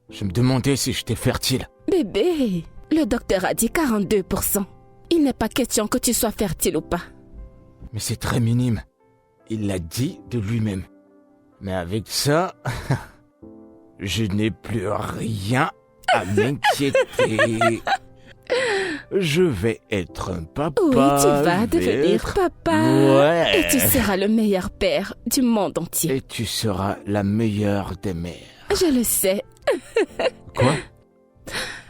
Je me demandais si j'étais fertile. Bébé, le docteur a dit 42%. Il n'est pas question que tu sois fertile ou pas. Mais c'est très minime. Il l'a dit de lui-même. Mais avec ça, je n'ai plus rien à m'inquiéter. Je vais être un papa. Oui, tu vas je vais devenir être- papa. Ouais. Et tu seras le meilleur père du monde entier. Et tu seras la meilleure des mères. Je le sais. Quoi?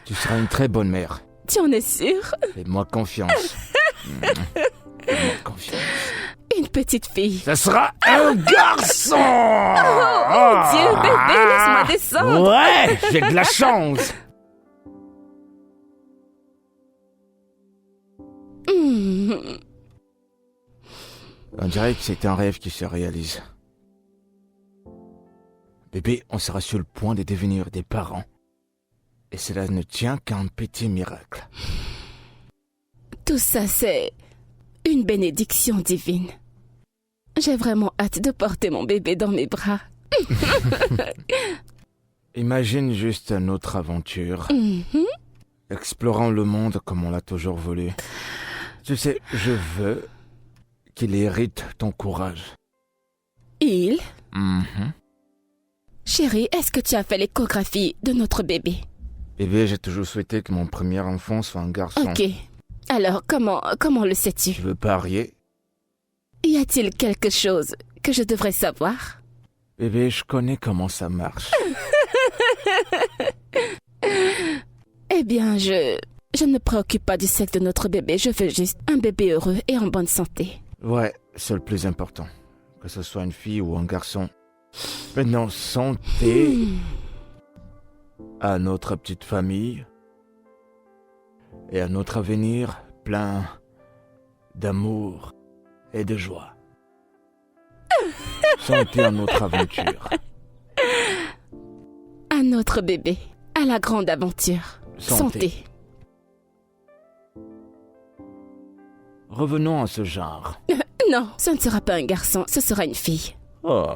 Tu seras une très bonne mère. Tu en es sûr? Fais-moi confiance. Fais-moi confiance. Une petite fille. Ça sera un garçon! Oh mon Dieu, bébé, laisse-moi descendre. Ouais, j'ai de la chance. Hmm. On dirait que c'est un rêve qui se réalise. Bébé, on sera sur le point de devenir des parents. Et cela ne tient qu'à un petit miracle. Tout ça, c'est une bénédiction divine. J'ai vraiment hâte de porter mon bébé dans mes bras. Imagine juste une autre aventure. Mhm. Explorant le monde comme on l'a toujours voulu. Tu sais, je veux qu'il hérite ton courage. Il, Mhm. chérie, est-ce que tu as fait l'échographie de notre bébé? Bébé, j'ai toujours souhaité que mon premier enfant soit un garçon. Ok. Alors, comment le sais-tu? Tu veux parier? Y a-t-il quelque chose que je devrais savoir? Bébé, je connais comment ça marche. Eh bien, je ne me préoccupe pas du sexe de notre bébé. Je veux juste un bébé heureux et en bonne santé. Ouais, c'est le plus important. Que ce soit une fille ou un garçon. Maintenant, santé à notre petite famille et à notre avenir plein d'amour et de joie. Santé à notre aventure. À notre bébé, à la grande aventure. Santé. Revenons à ce genre. Non, ce ne sera pas un garçon, ce sera une fille. Oh.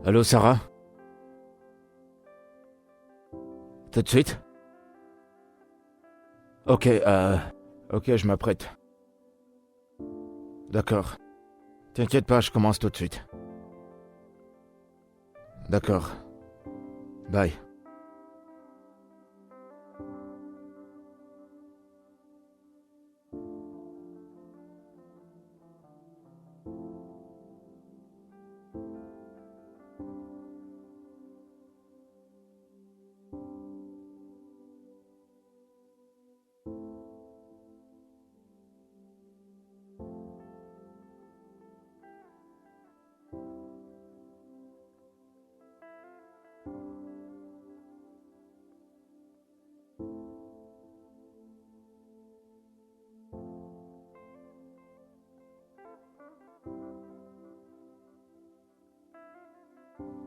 Allô, Sarah? Tout de suite? Ok, je m'apprête. D'accord. T'inquiète pas, je commence tout de suite. D'accord. Bye.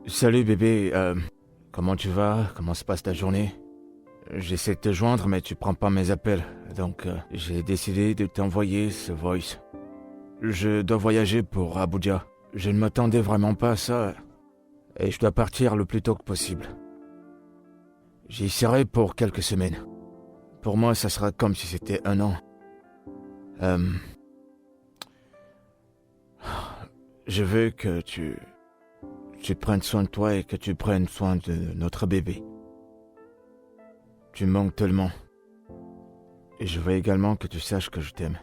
Salut bébé, comment tu vas? Comment se passe ta journée? J'essaie de te joindre mais tu prends pas mes appels, donc j'ai décidé de t'envoyer ce voice. Je dois voyager pour Abuja. Je ne m'attendais vraiment pas à ça et je dois partir le plus tôt que possible. J'y serai pour quelques semaines. Pour moi, ça sera comme si c'était un an. Je veux que tu prennes soin de toi et que tu prennes soin de notre bébé. Tu me manques tellement. Et je veux également que tu saches que je t'aime.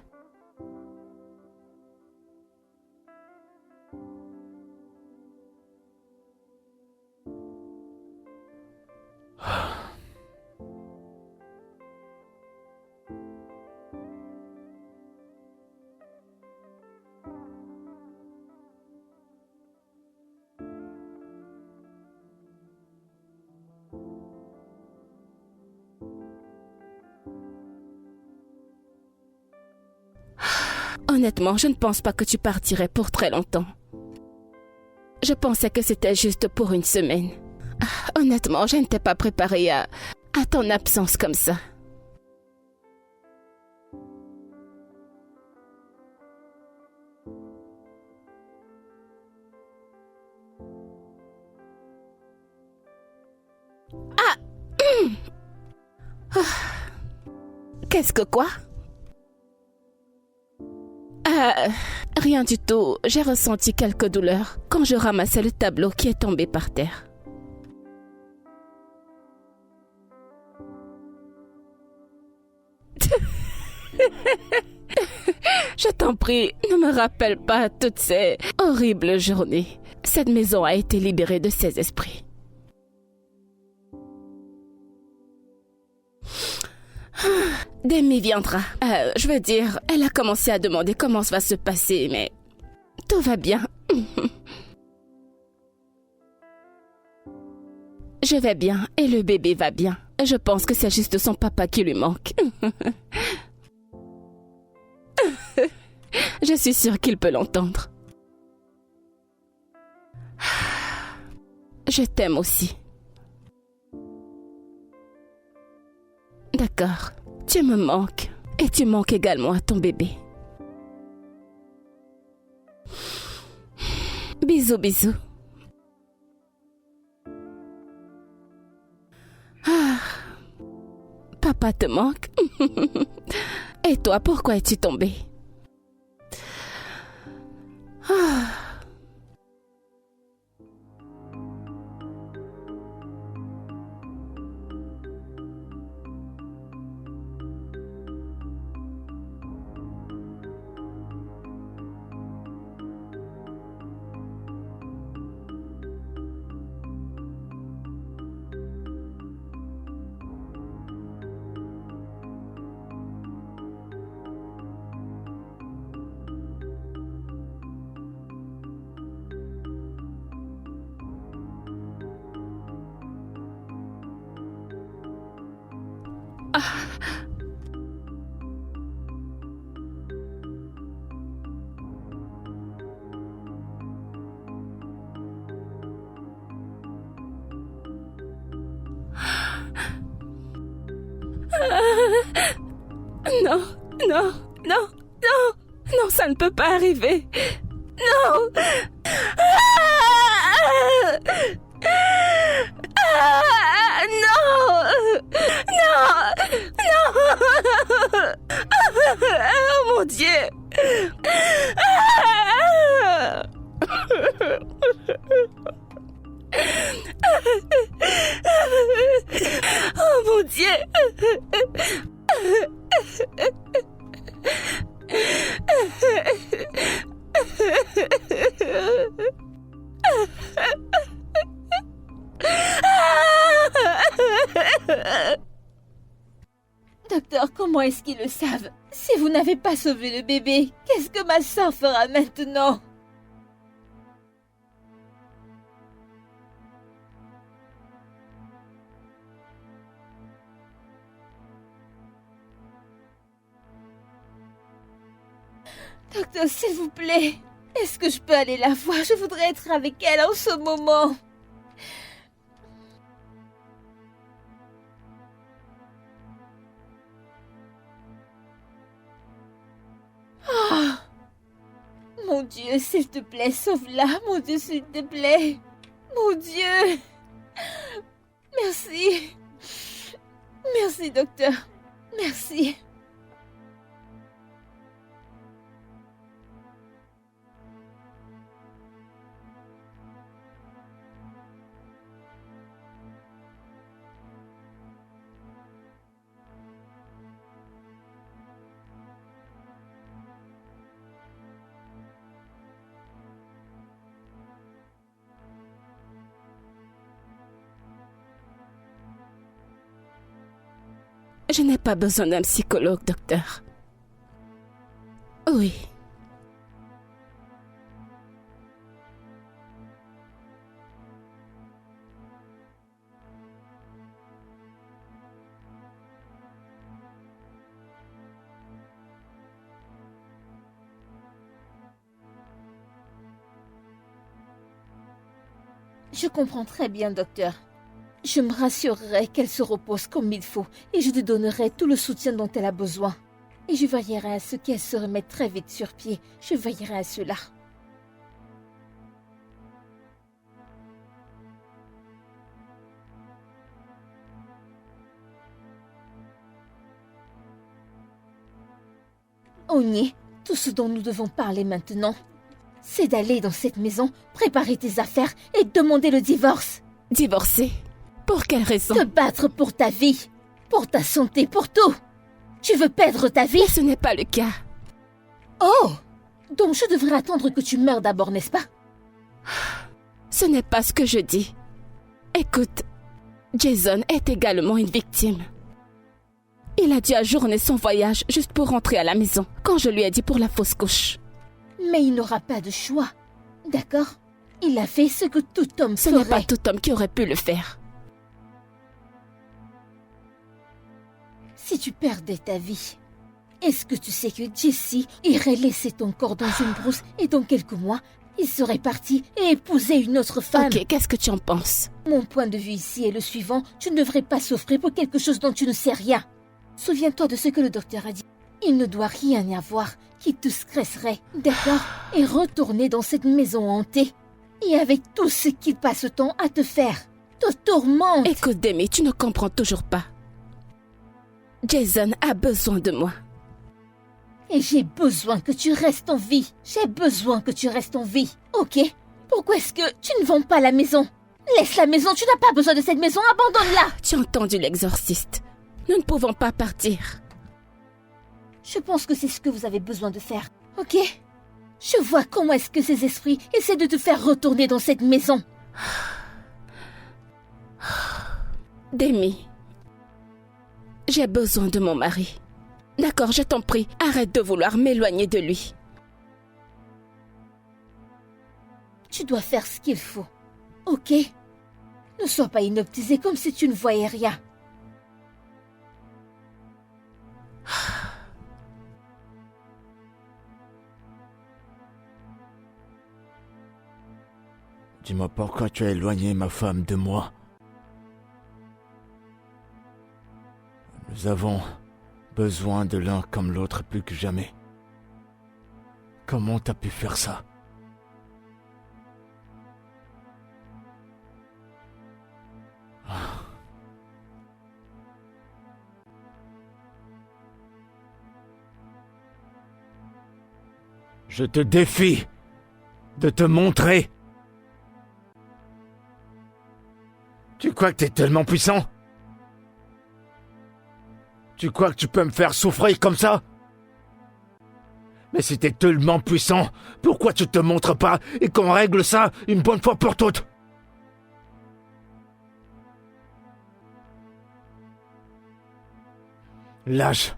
Honnêtement, je ne pense pas que tu partirais pour très longtemps. Je pensais que c'était juste pour une semaine. Honnêtement, je n'étais pas préparée à ton absence comme ça. Qu'est-ce que quoi? Rien du tout. J'ai ressenti quelques douleurs quand je ramassais le tableau qui est tombé par terre. Je t'en prie, ne me rappelle pas toutes ces horribles journées. Cette maison a été libérée de ses esprits. Demi viendra. Je veux dire, elle a commencé à demander comment ça va se passer, mais tout va bien. Je vais bien et le bébé va bien. Je pense que c'est juste son papa qui lui manque. Je suis sûre qu'il peut l'entendre. Je t'aime aussi. D'accord. Tu me manques. Et tu manques également à ton bébé. Bisous, bisous. Papa te manque. Et toi, pourquoi es-tu tombé? Non, non, non, non, non, ça ne peut pas arriver. Non. qu'ils le savent. Si vous n'avez pas sauvé le bébé, qu'est-ce que ma sœur fera maintenant? Docteur, s'il vous plaît, est-ce que je peux aller la voir? Je voudrais être avec elle en ce moment. Ah! Mon Dieu, s'il te plaît, sauve-la. Mon Dieu, s'il te plaît. Mon Dieu. Merci. Merci, docteur. Merci. Je n'ai pas besoin d'un psychologue, docteur. Oui. Je comprends très bien, docteur. Je me rassurerai qu'elle se repose comme il faut et je lui donnerai tout le soutien dont elle a besoin. Et je veillerai à ce qu'elle se remette très vite sur pied. Je veillerai à cela. Ogné, tout ce dont nous devons parler maintenant, c'est d'aller dans cette maison, préparer tes affaires et demander le divorce. Divorcer? Pour quelle raison? Te battre pour ta vie, pour ta santé, pour tout. Tu veux perdre ta vie? Mais ce n'est pas le cas. Oh! Donc je devrais attendre que tu meurs d'abord, n'est-ce pas? Ce n'est pas ce que je dis. Écoute, Jason est également une victime. Il a dû ajourner son voyage juste pour rentrer à la maison, quand je lui ai dit pour la fausse couche. Mais il n'aura pas de choix, d'accord? Il a fait ce que tout homme Ce ferait. n'est pas tout homme qui aurait pu le faire. Si tu perdais ta vie, est-ce que tu sais que Jesse irait laisser ton corps dans une brousse et dans quelques mois, il serait parti et épouser une autre femme? Ok, qu'est-ce que tu en penses? Mon point de vue ici est le suivant, tu ne devrais pas souffrir pour quelque chose dont tu ne sais rien. Souviens-toi de ce que le docteur a dit. Il ne doit rien y avoir qui te stresserait, d'accord? Et retourner dans cette maison hantée. Et avec tout ce qu'il passe le temps à te faire, te tourmente. Écoute, Demi, tu ne comprends toujours pas. Jason a besoin de moi. Et j'ai besoin que tu restes en vie. J'ai besoin que tu restes en vie, ok? Pourquoi est-ce que tu ne vends pas la maison? Laisse la maison, tu n'as pas besoin de cette maison, abandonne-la. Tu as entendu l'exorciste. Nous ne pouvons pas partir. Je pense que c'est ce que vous avez besoin de faire, ok? Je vois comment est-ce que ces esprits essaient de te faire retourner dans cette maison. Demi, j'ai besoin de mon mari. D'accord, je t'en prie, arrête de vouloir m'éloigner de lui. Tu dois faire ce qu'il faut, ok? Ne sois pas inoptisé comme si tu ne voyais rien. Dis-moi pourquoi tu as éloigné ma femme de moi. Nous avons besoin de l'un comme l'autre plus que jamais. Comment t'as pu faire ça? Je te défie de te montrer. Tu crois que t'es tellement puissant? Tu crois que tu peux me faire souffrir comme ça? Mais si t'es tellement puissant, pourquoi tu te montres pas et qu'on règle ça une bonne fois pour toutes? Lâche.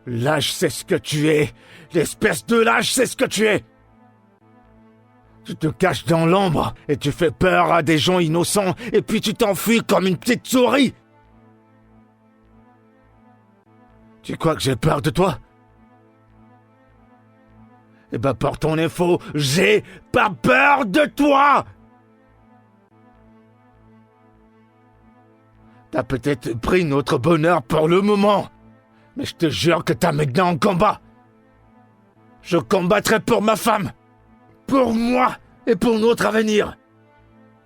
Lâche, c'est ce que tu es. L'espèce de lâche, c'est ce que tu es. Tu te caches dans l'ombre et tu fais peur à des gens innocents et puis tu t'enfuis comme une petite souris. Tu crois que j'ai peur de toi? Eh ben, pour ton info, j'ai pas peur de toi! T'as peut-être pris notre bonheur pour le moment, mais je te jure que t'as maintenant un combat. Je combattrai pour ma femme, pour moi et pour notre avenir.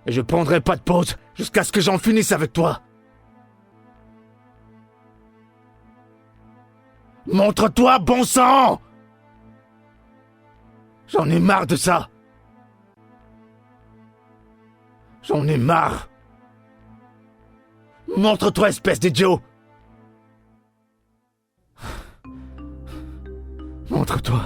Et je prendrai pas de pause jusqu'à ce que j'en finisse avec toi. Montre-toi, bon sang! J'en ai marre de ça. J'en ai marre. Montre-toi, espèce d'idiot. Montre-toi.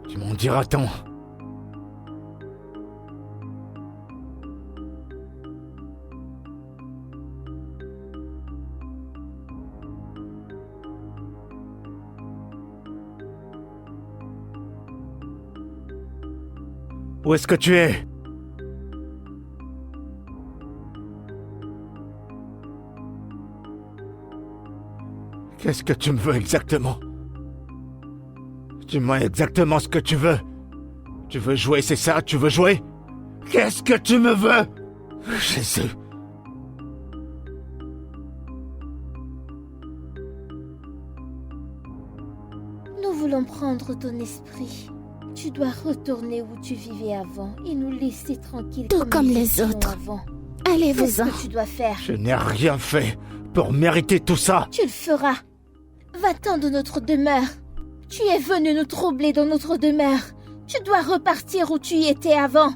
Tu m'en diras tant. Où est-ce que tu es? Qu'est-ce que tu me veux exactement? Dis-moi exactement ce que tu veux. Tu veux jouer, c'est ça? Tu veux jouer? Qu'est-ce que tu me veux? Jésus. Nous voulons prendre ton esprit. Tu dois retourner où tu vivais avant et nous laisser tranquilles Tout comme nous les étions autres. avant. Allez-vous-en. Qu'est-ce que tu dois faire? Je n'ai rien fait pour mériter tout ça. Tu le feras. Va-t'en de notre demeure. Tu es venu nous troubler dans notre demeure. Tu dois repartir où tu y étais avant.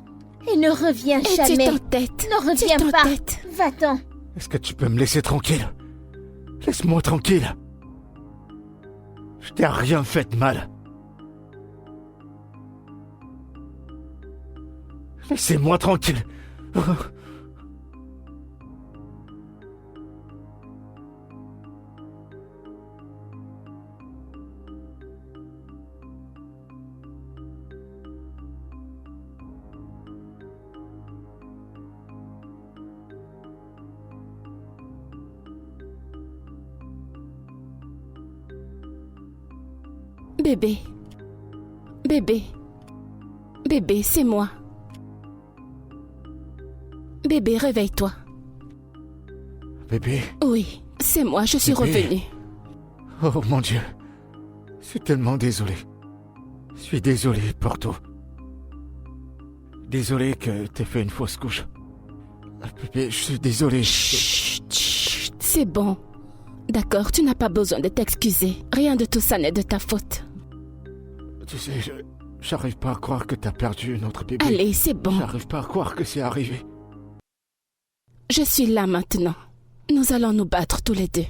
Et ne reviens Et jamais. tu t'entêtes. Ne reviens Tu pas. t'entêtes. Va-t'en. Est-ce que tu peux me laisser tranquille? Laisse-moi tranquille. Je t'ai rien fait de mal. Laissez-moi tranquille. Bébé. Bébé. Bébé, c'est moi. Bébé, réveille-toi. Bébé. Oui, c'est moi, je suis Bébé. revenue. Oh mon Dieu. Je suis tellement désolé. Je suis désolé pour tout. Désolé que t'aies fait une fausse couche. Bébé, je suis désolé. Chut, chut, c'est bon. D'accord, tu n'as pas besoin de t'excuser. Rien de tout ça n'est de ta faute. Tu sais, j'arrive pas à croire que t'as perdu notre bébé. Allez, c'est bon. J'arrive pas à croire que c'est arrivé. Je suis là maintenant. Nous allons nous battre tous les deux.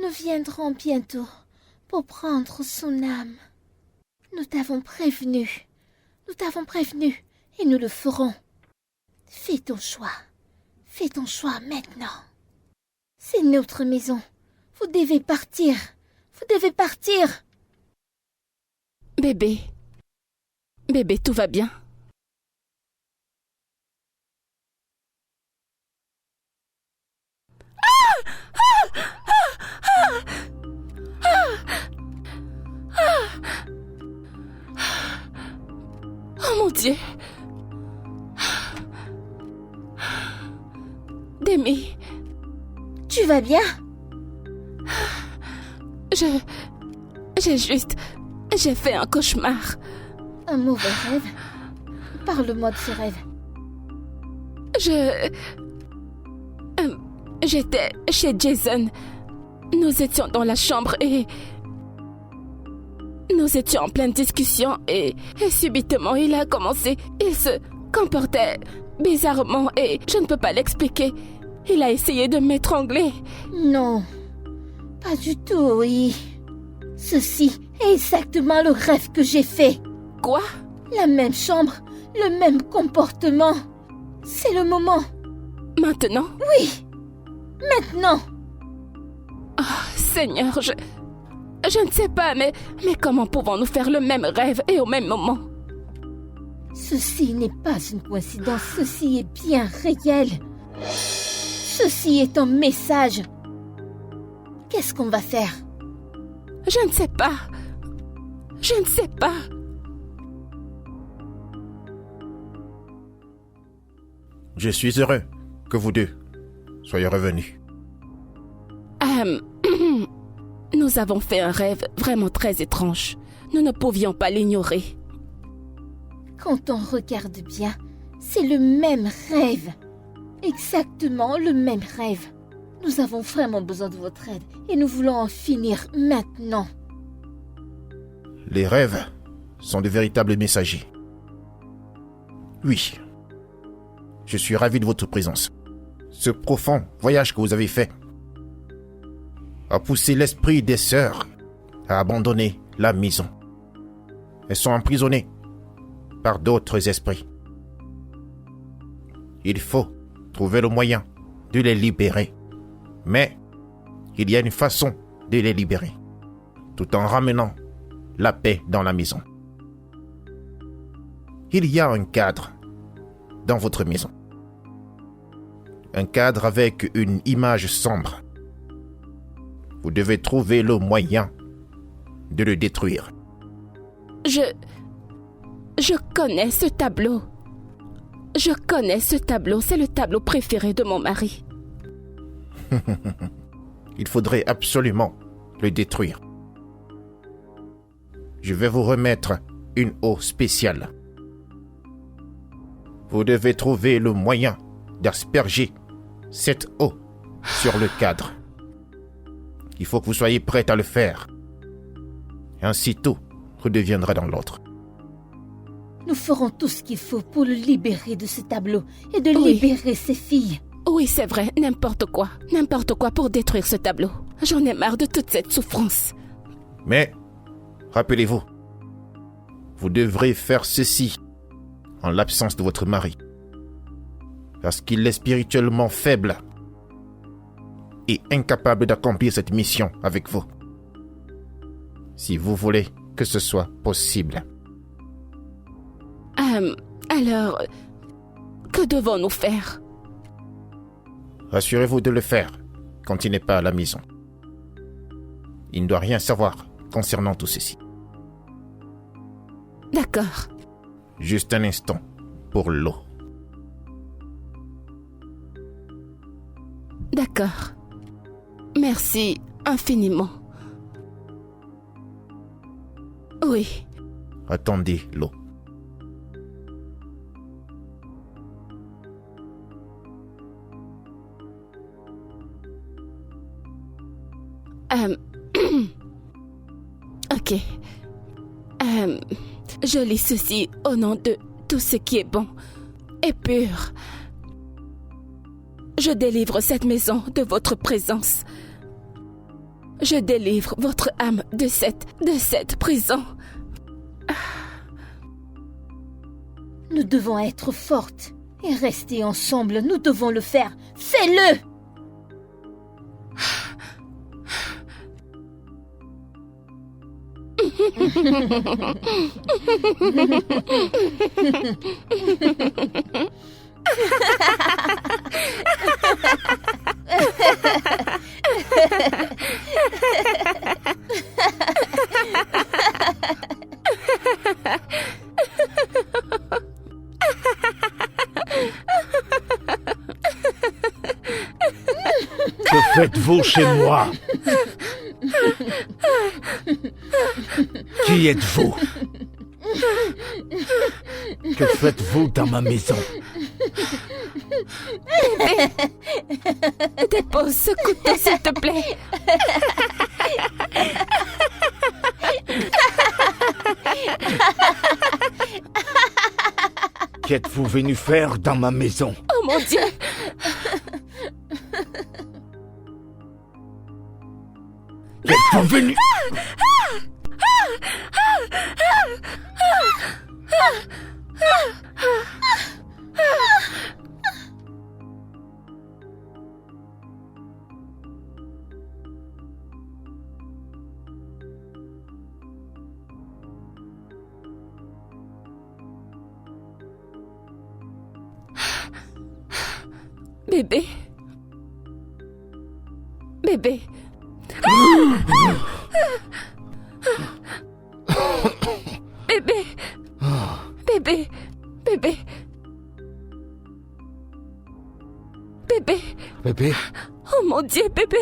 Nous viendrons bientôt pour prendre son âme. Nous t'avons prévenu. Nous t'avons prévenu et nous le ferons. Fais ton choix. Fais ton choix maintenant. C'est notre maison. Vous devez partir. Vous devez partir. Bébé. Bébé, tout va bien? Oh mon Dieu. Demi, Tu vas bien? j'ai fait un cauchemar. Un mauvais rêve? Parle-moi de ce rêve. J'étais chez Jason. Nous étions dans la chambre et Nous étions en pleine discussion et subitement il a commencé. Il se comportait bizarrement et je ne peux pas l'expliquer. Il a essayé de m'étrangler. Non, pas du tout, oui. Ceci est exactement le rêve que j'ai fait. Quoi? La même chambre, le même comportement. C'est le moment. Maintenant? Oui, maintenant. Oh, Seigneur, je ne sais pas, mais comment pouvons-nous faire le même rêve et au même moment? Ceci n'est pas une coïncidence, ceci est bien réel. Ceci est un message. Qu'est-ce qu'on va faire? Je ne sais pas. Je ne sais pas. Je suis heureux que vous deux soyez revenus. Nous avons fait un rêve vraiment très étrange. Nous ne pouvions pas l'ignorer. Quand on regarde bien, c'est le même rêve. Exactement le même rêve. Nous avons vraiment besoin de votre aide et nous voulons en finir maintenant. Les rêves sont de véritables messagers. Oui, je suis ravi de votre présence. Ce profond voyage que vous avez fait a poussé l'esprit des sœurs à abandonner la maison. Elles sont emprisonnées par d'autres esprits. Il faut trouver le moyen de les libérer. Mais il y a une façon de les libérer, tout en ramenant la paix dans la maison. Il y a un cadre dans votre maison. Un cadre avec une image sombre. Vous devez trouver le moyen de le détruire. Je connais ce tableau. Je connais ce tableau. C'est le tableau préféré de mon mari. Il faudrait absolument le détruire. Je vais vous remettre une eau spéciale. Vous devez trouver le moyen d'asperger cette eau sur le cadre. Il faut que vous soyez prête à le faire. Ainsi tout redeviendra dans l'ordre. Nous ferons tout ce qu'il faut pour le libérer de ce tableau et de Oui. libérer ses filles. Oui, c'est vrai, n'importe quoi pour détruire ce tableau. J'en ai marre de toute cette souffrance. Mais, rappelez-vous, vous devrez faire ceci en l'absence de votre mari. Parce qu'il est spirituellement faible et incapable d'accomplir cette mission avec vous. Si vous voulez que ce soit possible. Alors, que devons-nous faire? Rassurez-vous de le faire quand il n'est pas à la maison. Il ne doit rien savoir concernant tout ceci. D'accord. Juste un instant pour l'eau. D'accord. Merci infiniment. Oui. Attendez l'eau. Ok. Je lis ceci au nom de tout ce qui est bon et pur. Je délivre cette maison de votre présence. Je délivre votre âme de cette prison. Nous devons être fortes et rester ensemble. Nous devons le faire. Fais-le! Que faites-vous chez moi? Qui êtes-vous? Que faites-vous dans ma maison? Dépose ce couteau, s'il te plaît. qu'êtes-vous venu faire dans ma maison? Oh mon Dieu! Qu'êtes-vous venu? Bébé. Bébé. Bébé. Bébé. Bébé. Bébé. Bébé? Oh mon Dieu, bébé.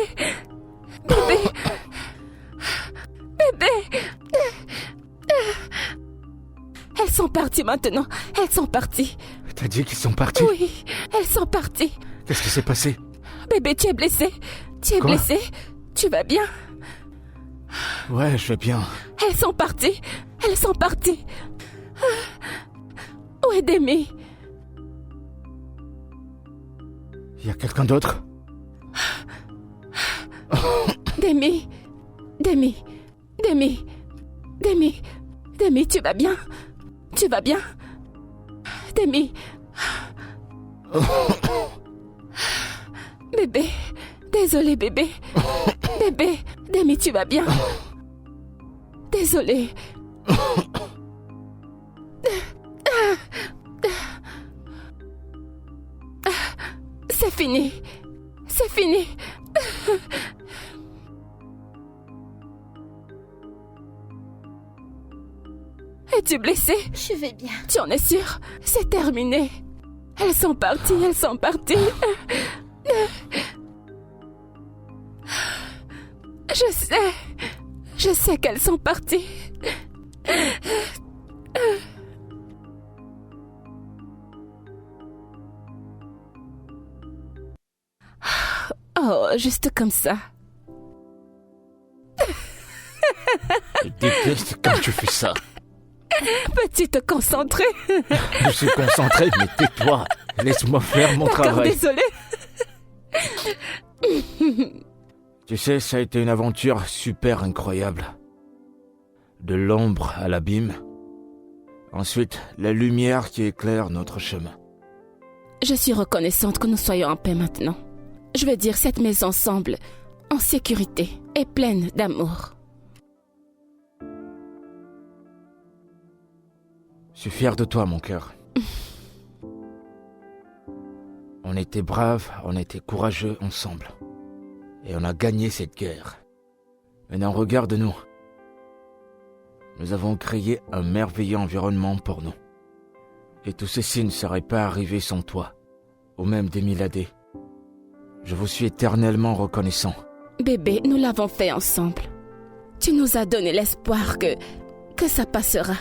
Bébé. Bébé. Elles sont parties maintenant. Elles sont parties. T'as dit qu'ils sont partis? Oui, elles sont parties. Qu'est-ce qui s'est passé? Bébé, tu es blessé. Tu es Quoi? blessé. Tu vas bien? Ouais, je vais bien. Elles sont parties. Elles sont parties. Où est Demi? Y a quelqu'un d'autre? Demi. Demi. Demi. Demi. Demi, tu vas bien? Tu vas bien? Demi. Bébé. Désolé, bébé. Bébé. Demi, tu vas bien? Désolé. C'est fini. C'est fini. Es-tu blessée? Je vais bien. Tu en es sûre? C'est terminé. Elles sont parties, elles sont parties. Je sais qu'elles sont parties. Oh, juste comme ça. Je déteste quand tu fais ça. Peux-tu te concentrer? Je suis concentré, mais tais-toi. Laisse-moi faire mon D'accord, travail. désolé. Tu sais, ça a été une aventure super incroyable. De l'ombre à l'abîme. Ensuite, la lumière qui éclaire notre chemin. Je suis reconnaissante que nous soyons en paix maintenant. Je veux dire, cette maison semble en sécurité et pleine d'amour. Je suis fier de toi, mon cœur. On était braves, on était courageux ensemble. Et on a gagné cette guerre. Maintenant, regarde-nous. Nous avons créé un merveilleux environnement pour nous. Et tout ceci ne serait pas arrivé sans toi, ou même des Miladé. Je vous suis éternellement reconnaissant. Bébé, nous l'avons fait ensemble. Tu nous as donné l'espoir que ça passera.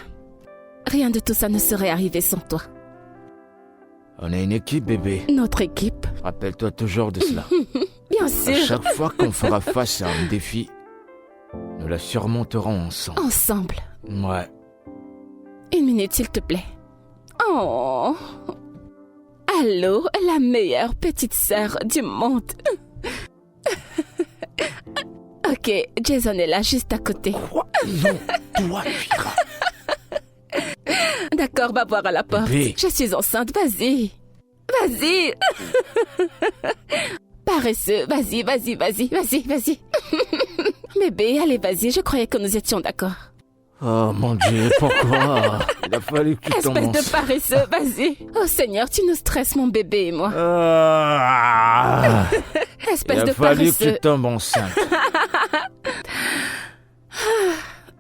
Rien de tout ça ne serait arrivé sans toi. On est une équipe, bébé. Notre équipe. Rappelle-toi toujours de cela. Bien À sûr. chaque fois qu'on fera face à un défi, nous la surmonterons ensemble. Ensemble. Ouais. 1 minute, s'il te plaît. Oh. Allô, la meilleure petite sœur du monde. Ok, Jason est là, juste à côté. Quoi? Non, toi, tu iras. D'accord, va voir à la porte. Bébé. Je suis enceinte, vas-y. Vas-y. Paresseux, vas-y. Bébé, allez, vas-y, je croyais que nous étions d'accord. Oh mon Dieu, pourquoi? Il a fallu que tu tombes Espèce de enceinte. paresseux, vas-y. Oh Seigneur, tu nous stresses, mon bébé et moi. Il Espèce a de fallu que paresseux. tu tombes enceinte.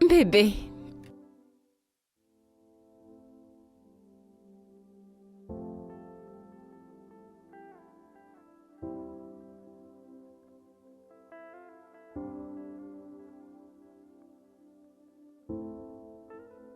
Bébé.